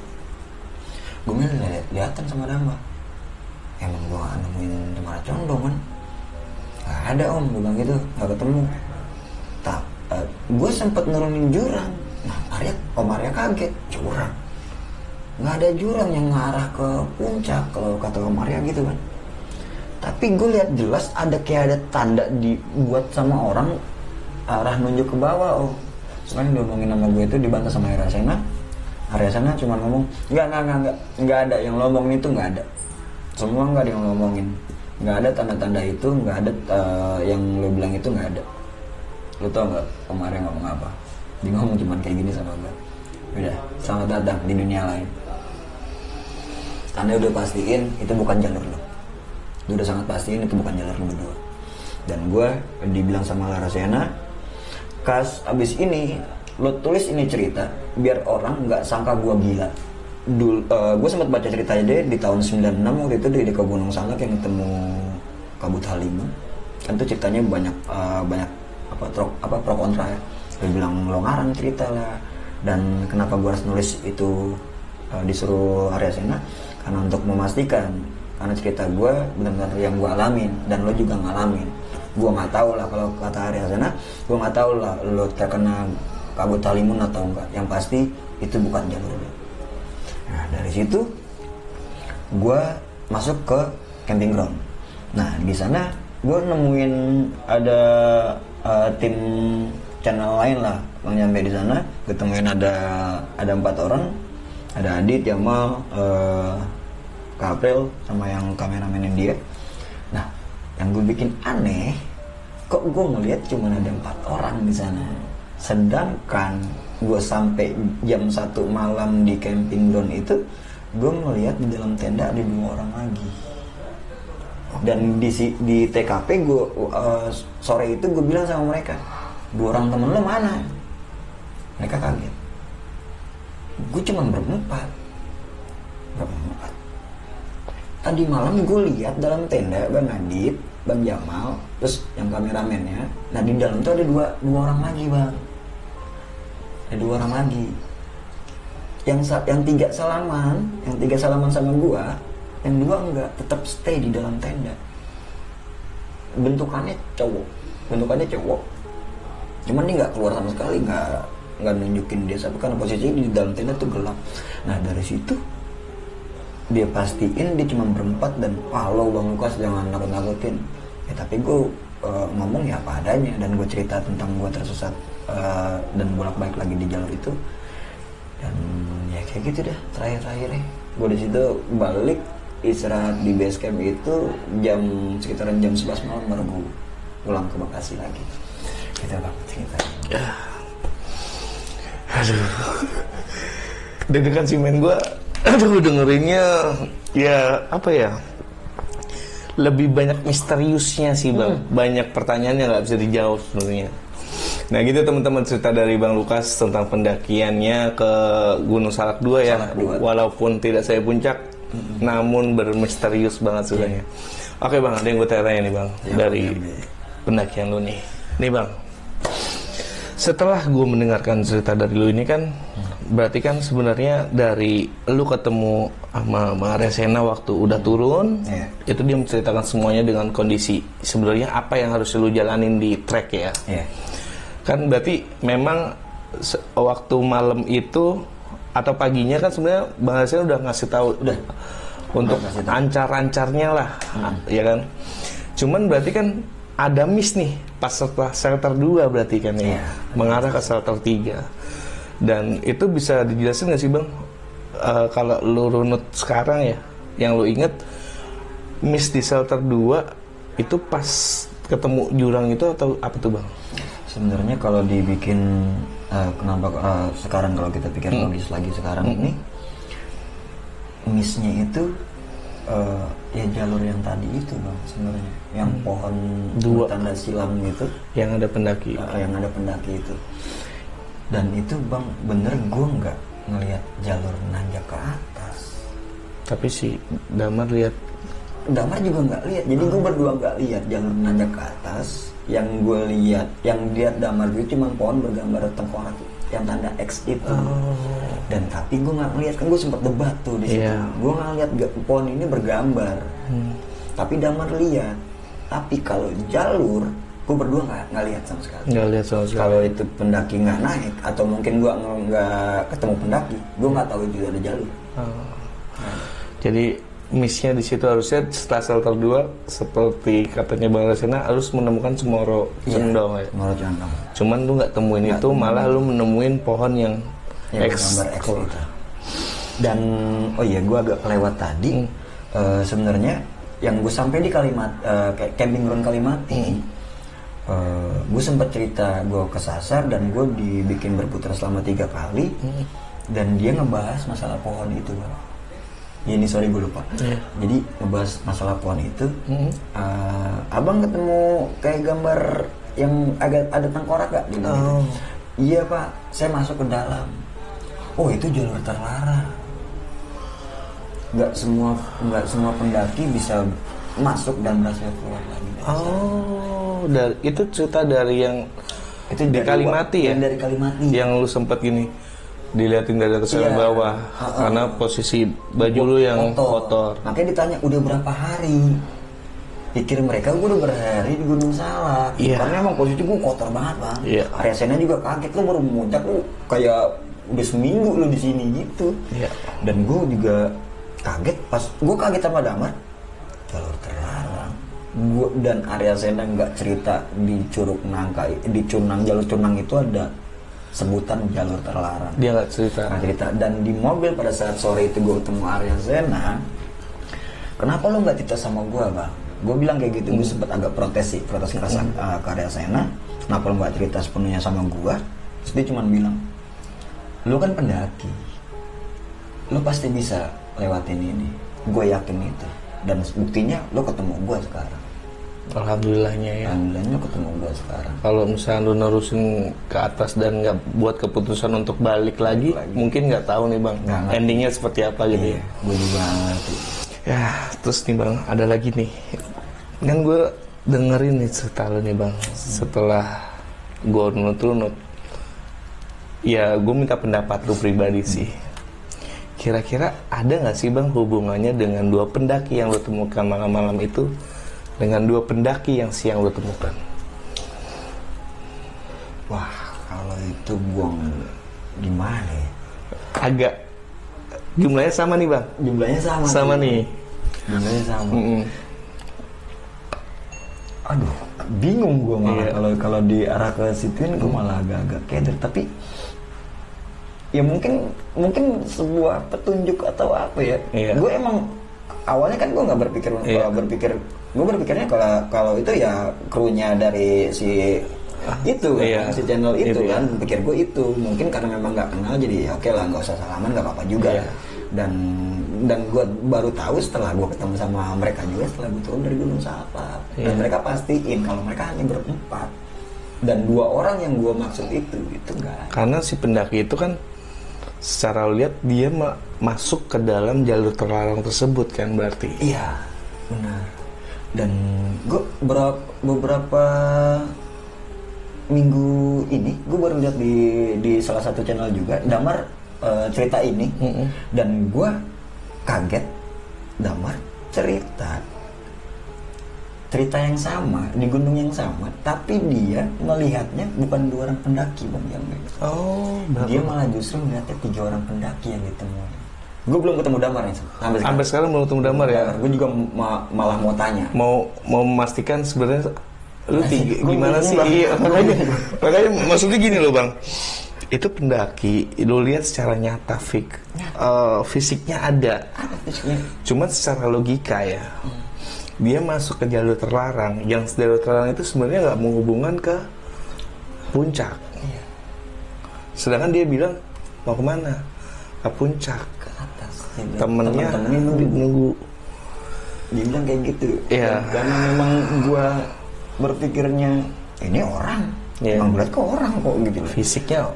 Gue bilang lihatan sama Dama, emang gue gak nemuin Cemara Condong kan, gak ada om, gue bilang gitu, gak ketemu. Gue sempet nurunin jurang. Nah Om Arya kaget, jurang, gak ada jurang yang ngarah ke puncak kalau kata Om Arya gitu kan. Tapi gue lihat jelas kayak ada tanda dibuat sama orang arah nunjuk ke bawah. Oh, sekarang diomongin sama gue itu dibantah sama Arya Sena. Arya Sena cuma ngomong nggak ada yang ngomongin itu, nggak ada. Semua nggak ada yang ngomongin, nggak ada tanda-tanda itu, nggak ada yang lo bilang itu nggak ada. Lo tau nggak kemarin ngomong apa? Dia ngomong cuma kayak gini sama gue. Udah, selamat datang di dunia lain. Anda udah pastiin itu bukan jalur lo. Gue udah sangat pastiin itu bukan jalur lo berdua. Dan gue dibilang sama Lara Sena, Kas, abis ini lo tulis ini cerita biar orang nggak sangka gue gila. Gue sempat baca ceritanya deh di tahun 96 waktu itu di Gunung Salak yang ketemu Kabut Halimun. Kan tuh ceritanya banyak pro kontra ya. Dia bilang lo ngarang cerita lah. Dan kenapa gue harus nulis itu disuruh Arya Sena? Karena untuk memastikan, karena cerita gue benar-benar yang gue alamin dan lo juga ngalamin. Gue nggak tahu lah kalau kata Arya Sena, gue nggak tahu lah lo terkena Kabut Halimun atau enggak. Yang pasti itu bukan jalur lo. Nah dari situ gue masuk ke camping ground. Nah di sana gue nemuin ada tim channel lain lah yang nyampe di sana. Ketemuin ada 4 orang, ada Adit, Jamal, Kapril sama yang kameramennya dia. Nah yang gue bikin aneh, kok gue ngeliat cuma ada 4 orang di sana, sedangkan gue sampai jam 1 malam di camping ground itu gue melihat di dalam tenda ada 2 orang lagi. Dan di TKP gue sore itu gue bilang sama mereka, 2 orang temen lo mana? Mereka kaget. Gue cuma berempat. Tadi malam gue lihat dalam tenda Bang Adit, Bang Jamal, terus yang kameramennya. Nah di dalam tuh ada dua orang lagi bang. Ada 2 orang lagi. Yang 3 salaman sama gue, yang 2 enggak, tetap stay di dalam tenda. Bentukannya cowok. Cuman dia nggak keluar sama sekali, nggak nunjukin dia siapa, karena posisinya di dalam tenda tuh gelap. Nah dari situ dia pastiin dia cuma berempat dan lo Bang Lukas jangan nakut-nakutin. Ya tapi gue ngomong ya apa adanya, dan gue cerita tentang gue tersesat dan bolak-balik lagi di jalur itu. Dan ya kayak gitu dah terakhir-terakhirnya. Gue di situ balik istirahat di base camp itu sekitaran jam 11 malam baru gue pulang ke Bekasi lagi. Gitu bang ceritanya. Aduh, deg-degan sih men gue. Aduh, dengerinnya ya apa ya, lebih banyak misteriusnya sih bang. Banyak pertanyaan yang nggak bisa dijawab sebenarnya. Nah gitu teman-teman, cerita dari Bang Lukas tentang pendakiannya ke Gunung Salak 2 ya. Salak 2. Walaupun tidak saya puncak, namun bermisterius banget sebenarnya. Oke bang, ada yang gue tanya nih bang, dari pendakian lu nih. Nih bang, setelah gue mendengarkan cerita dari lu ini kan, berarti kan sebenarnya dari lu ketemu sama Bang Arya Sena waktu udah turun, itu dia menceritakan semuanya dengan kondisi sebenarnya apa yang harus lu jalanin di trek ya. Kan berarti memang waktu malam itu atau paginya kan sebenarnya Bang Arya Sena udah ngasih tahu untuk ancar-ancarnya lah, ya kan. Cuman berarti kan ada miss nih pas setelah shelter 2 berarti kan ya, mengarah ke shelter 3. Dan itu bisa dijelasin nggak sih bang, kalau lu runut sekarang ya, yang lu inget miss di shelter 2 itu pas ketemu jurang itu atau apa tuh bang? Sebenarnya kalau dibikin kenapa sekarang kalau kita pikir logis lagi sekarang ini, missnya itu ya jalur yang tadi itu bang sebenarnya, yang pohon 2 tanda silam gitu, yang ada pendaki, itu. Dan itu bang bener gue nggak ngelihat jalur nanjak ke atas. Tapi si Damar juga nggak lihat. Jadi gue berdua nggak lihat jalur nanjak ke atas. Yang gue lihat, yang lihat Damar itu cuma pohon bergambar tengkorak yang tanda X itu. Dan tapi gue nggak ngelihat, kan gue sempat debat tuh di situ. Gue nggak lihat pohon ini bergambar. Tapi Damar lihat. Tapi kalau jalur, gue berdua nggak lihat sama sekali. Kalau itu pendaki nggak naik, atau mungkin gue nggak ketemu pendaki, gue nggak tahu itu ada jalur. Jadi missnya di situ harusnya setelah shelter 2 seperti katanya Bang Rasena harus menemukan Cemoro Cendong ya. Cemoro Cendong. Cuman lu nggak temuin itu, malah lu menemuin pohon yang X. Itu. Dan oh iya, gue agak kelewat tadi. Sebenarnya yang gue sampai di camping ground Kalimati, gue sempat cerita gue kesasar dan gue dibikin berputar selama 3 kali. Dan dia ngebahas masalah pohon itu bang. Ini sorry gue lupa. Jadi ngebahas masalah pohon itu. Abang ketemu kayak gambar yang agak ada tengkorak gak? Iya pak, saya masuk ke dalam. Oh itu jalur terlarang. Nggak semua pendaki bisa masuk dan berhasil keluar lagi. Itu cerita dari yang itu di Kalimati ya? Dari Kalimati. Yang lu sempet gini diliatin dari atas ke bawah karena posisi baju lu yang kotor. Makanya ditanya udah berapa hari. Pikir mereka gue udah berhari di Gunung Salak. Karena emang posisi gue kotor banget bang. Arya Sena juga kaget, lu baru muncak lu kayak udah seminggu lu di sini gitu. Dan gue juga kaget pas gue kaget sama Damar, jalur terlarang. Gue dan Arya Sena nggak cerita di Curug Nangka, di jalur Cunang itu ada sebutan jalur terlarang. Dia nggak cerita. Dan di mobil pada saat sore itu gue ketemu Arya Sena, kenapa lo nggak cerita sama gue bang? Gue bilang kayak gitu. Gue sempat agak protes keras ke Arya Sena. Kenapa lo nggak cerita sepenuhnya sama gue? Terus dia cuma bilang, lo kan pendaki, lo pasti bisa lewatin ini. Gue yakin itu. Dan buktinya lo ketemu gue sekarang. Alhamdulillahnya ya. Alhamdulillahnya lo ketemu gue sekarang. Kalau misalnya lu nerusin ke atas dan nggak buat keputusan untuk balik lagi, mungkin nggak tahu nih bang, endingnya seperti apa gitu ya. Gue juga ngerti. Ya, terus nih bang, ada lagi nih. Kan gue dengerin nih cerita lu nih bang, setelah gue runut-runut. Ya, gue minta pendapat lu pribadi sih. Kira-kira ada nggak sih bang hubungannya dengan dua pendaki yang lu temukan malam-malam itu dengan dua pendaki yang siang lu temukan? Wah, kalau itu gue gimana ya? Agak jumlahnya sama nih bang. Jumlahnya sama. Sama nih. Jumlahnya sama. Aduh, bingung gue malah kalau diarah ke situin gue malah agak-agak keder. Tapi ya mungkin sebuah petunjuk atau apa ya. Gue emang awalnya kan gue nggak berpikir gue berpikirnya kalau itu ya krunya dari si itu kan, si channel itu kan, pikir gue itu mungkin karena memang nggak kenal jadi ya oke lah, nggak usah salaman, nggak apa-apa juga. Dan gue baru tahu setelah gue ketemu sama mereka juga setelah gue turun dari Gunung Salak. Dan mereka pastiin kalau mereka hanya berempat dan 2 orang yang gue maksud itu enggak. Karena si pendaki itu kan secara lihat dia masuk ke dalam jalur terlarang tersebut kan berarti. Iya, benar. Dan gue beberapa minggu ini gue baru lihat di salah satu channel juga Damar cerita ini. Dan gue kaget Damar cerita yang sama di gunung yang sama, tapi dia melihatnya bukan 2 orang pendaki bang yang dia malah justru melihatnya 3 orang pendaki yang ditemukan. Gue belum ketemu Damar nih sampai sekarang belum ketemu Damar ya. Gue juga malah mau tanya, mau memastikan sebenarnya lu gimana sih. Iya, makanya maksudnya gini loh bang, itu pendaki lu lihat secara nyata fisiknya ada fisiknya. Cuma secara logika ya, dia masuk ke jalur terlarang, yang jalur terlarang itu sebenarnya nggak menghubungkan ke puncak. Sedangkan dia bilang mau kemana? Ke puncak, ke atas. Temennya nunggu. Dia bilang kayak gitu. Iya. Karena memang gue berpikirnya ini orang, emang gue liat kok orang kok gitu. Fisiknya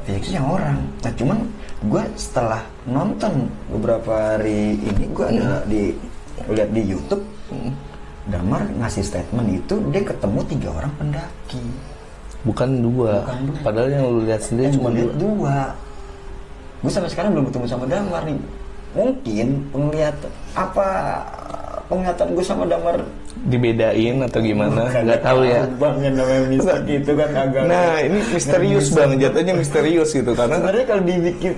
orang. Nah cuman gue setelah nonton beberapa hari ini, gue ada lihat di YouTube. Damar ngasih statement itu dia ketemu 3 orang pendaki, bukan 2. Padahal yang lu lihat sendiri cuma 2. Gue sampai sekarang belum ketemu sama Damar nih. Mungkin penglihatan gue sama Damar dibedain atau gimana, nggak tahu ya bang, yang namanya misteri itu kan agak. Nah ini misterius bang, jatuhnya misterius gitu. Karena sebenarnya kalau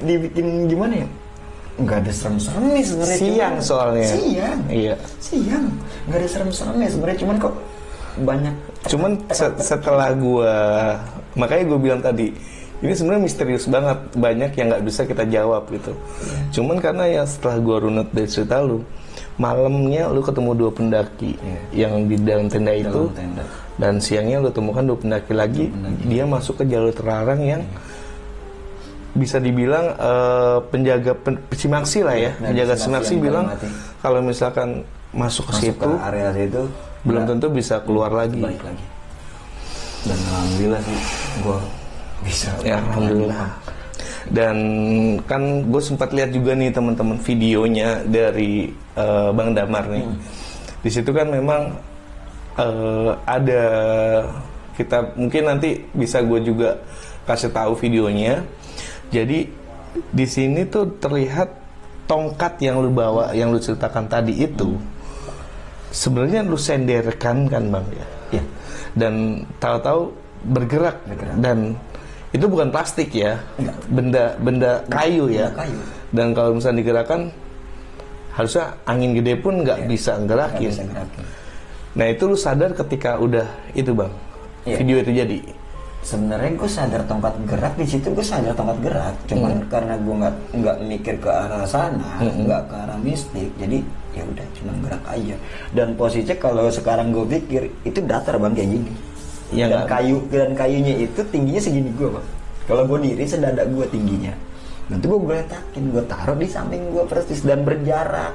dibikin gimana ya, nggak ada serem-seremnya sebenarnya. Siang soalnya. Siang. Nggak ada serem-seremnya sebenarnya, cuman kok banyak. Cuman setelah makanya gue bilang tadi, ini sebenarnya misterius banget, banyak yang nggak bisa kita jawab gitu. Cuman karena ya setelah gue runut dari cerita lu, malamnya lu ketemu 2 pendaki yang di dalam tenda itu, dan siangnya lu temukan 2 pendaki lagi. Dia masuk ke jalur terlarang yang bisa dibilang penjaga Simaksi lah ya. Penjaga Simaksi bilang kalau misalkan masuk ke situ, area situ belum tentu bisa keluar lagi. Balik lagi. Dan alhamdulillah sih gue bisa. Ya alhamdulillah. Dan kan gue sempat lihat juga nih teman-teman videonya dari Bang Damar nih. Di situ kan memang ada, kita mungkin nanti bisa gue juga kasih tahu videonya. Jadi di sini tuh terlihat tongkat yang lu bawa, yang lu ceritakan tadi itu sebenarnya lu senderkan kan bang ya? Iya. Dan tahu-tahu bergerak. Dan itu bukan plastik ya, benda kayu ya. Kayu. Dan kalau misalnya digerakkan, harusnya angin gede pun nggak bisa ngerakin. Nah itu lu sadar ketika udah itu bang, video itu jadi? Sebenarnya gue sadar tongkat gerak, di situ gue sadar tongkat gerak, cuman karena gue nggak mikir ke arah sana, nggak ke arah mistik, jadi ya udah cuma gerak aja. Dan posisinya kalau sekarang gue pikir itu datar bang, kayak gini. Ya, dan kayunya itu tingginya segini gue bang. Kalau gue diri sedada gue tingginya. Nanti gue letakin, gue taruh di samping gue persis dan berjarak.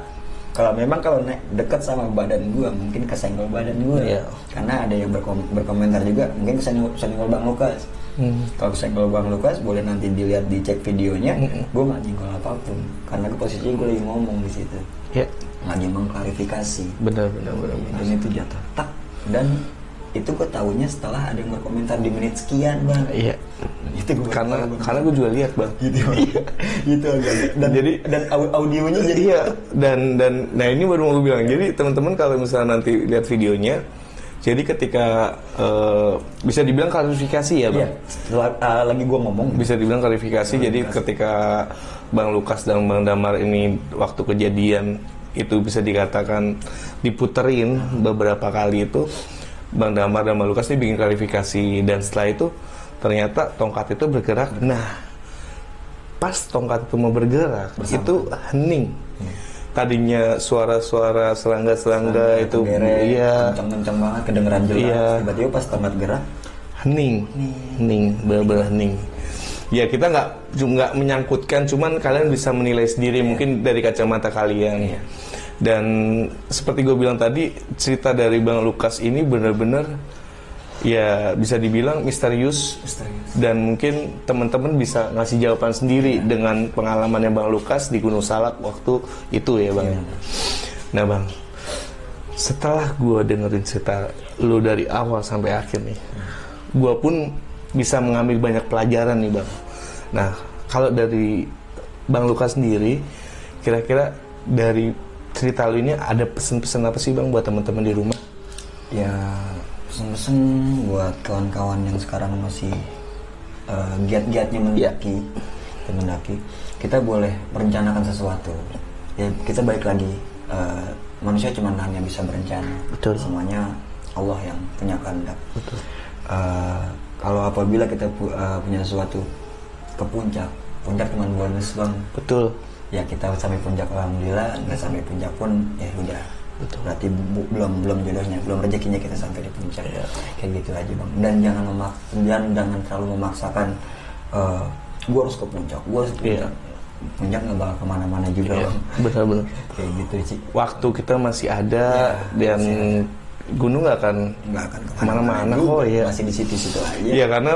Kalau memang kalau dekat sama badan gue mungkin kesenggol badan gue. Iya. Karena ada yang berkomentar juga mungkin kesenggol Bang Lukas. Kalau kesenggol Bang Lukas boleh nanti dilihat, dicek videonya. Gue nggak nyenggol apapun karena posisinya gue lagi ngomong di situ. Ya. Lagi mengklarifikasi. Benar. Dan itu jatuh tak, dan itu gue tahunya setelah ada yang berkomentar di menit sekian Bang. Iya. Itu gue Karena gue juga lihat Bang. gitu. Gitu agak. Dan audionya jadi Iya, dan nah ini baru mau gue bilang. Jadi teman-teman kalau misalnya nanti lihat videonya, jadi ketika bisa dibilang klarifikasi ya Bang. Iya, setelah lagi gue ngomong Bisa dibilang klarifikasi. Jadi ketika Bang Lukas dan Bang Damar ini waktu kejadian itu bisa dikatakan diputerin beberapa kali itu, Bang Damar dan Bang Lukas ini bikin klarifikasi, dan setelah itu ternyata tongkat itu bergerak. Nah, pas tongkat itu mau bergerak, itu hening. Tadinya suara-suara serangga itu, iya, kenceng-kenceng banget, kedengeran jelas. Iya. Tiba-tiba pas tongkat gerak, hening, benar-benar hening. Ya kita nggak menyangkutkan, cuman kalian bisa menilai sendiri mungkin dari kacamata kalian. Dan seperti gue bilang tadi, cerita dari Bang Lukas ini benar-benar ya bisa dibilang misterius. Dan mungkin teman-teman bisa ngasih jawaban sendiri dengan pengalamannya Bang Lukas di Gunung Salak waktu itu ya Bang. Nah Bang, setelah gue dengerin cerita lu dari awal sampai akhir nih, gue pun bisa mengambil banyak pelajaran nih Bang. Nah, kalau dari Bang Lukas sendiri, kira-kira dari cerita lu ini ada pesan-pesan apa sih Bang buat teman-teman di rumah? ya pesen-pesen buat kawan-kawan yang sekarang masih giat-giatnya mendaki, kita boleh merencanakan sesuatu. Ya kita balik lagi, manusia cuma hanya bisa berencana. Betul. Semuanya Allah yang punya kehendak. Betul. Kalau apabila kita punya sesuatu ke puncak cuma bonus Bang. Betul. Ya kita sampai puncak alhamdulillah, nggak sampai puncak pun ya udah. Betul. Berarti belum jodohnya, belum rezekinya kita sampai di puncak. Kayak gitu aja Bang. Dan jangan terlalu memaksakan gua harus ke puncak, gua harus ke puncak. Puncak nggak bakal kemana-mana juga Bang. Benar-benar. Kayak gitu sih. Waktu kita masih ada dan gunung nggak akan kemana-mana kok ya. Masih di situ-situ aja. Iya karena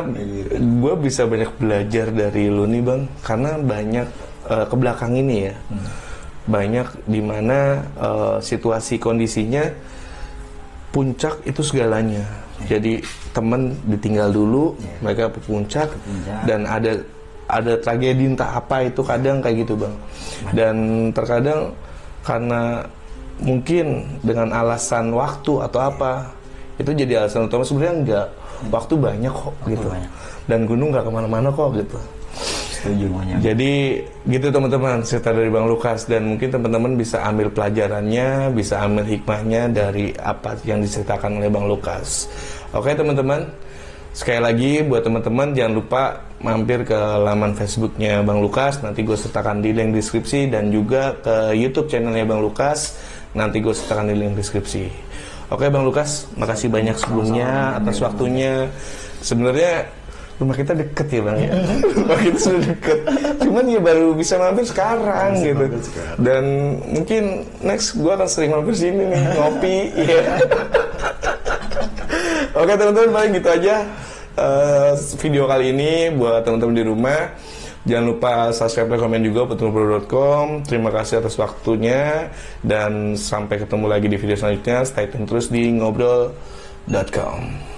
gue bisa banyak belajar dari lu nih Bang, karena banyak ke belakang ini ya, banyak dimana situasi kondisinya puncak itu segalanya. Jadi temen ditinggal dulu, mereka ke puncak, dan ada tragedi entah apa itu kadang kayak gitu Bang. Dan terkadang karena mungkin dengan alasan waktu atau apa, itu jadi alasan utama. Sebenarnya enggak, waktu banyak kok gitu, dan gunung nggak kemana-mana kok gitu. Setuju. Jadi gitu teman-teman, cerita dari Bang Lukas, dan mungkin teman-teman bisa ambil pelajarannya, bisa ambil hikmahnya dari apa yang diceritakan oleh Bang Lukas. Oke teman-teman, sekali lagi buat teman-teman jangan lupa mampir ke laman Facebooknya Bang Lukas, nanti gue sertakan di link deskripsi, dan juga ke YouTube channelnya Bang Lukas, nanti gue sertakan di link deskripsi. Oke Bang Lukas, makasih banyak sebelumnya atas waktunya. Sebenarnya rumah kita deket ya Bang ya. Rumah kita sudah deket, cuman ya baru bisa mampir sekarang gitu. Dan mungkin next gue akan sering mampir sini nih, ngopi ya. Oke teman-teman, paling gitu aja video kali ini buat teman-teman di rumah. Jangan lupa subscribe dan komen juga buat ngobrol.com. Terima kasih atas waktunya, dan sampai ketemu lagi di video selanjutnya. Stay tune terus di ngobrol.com.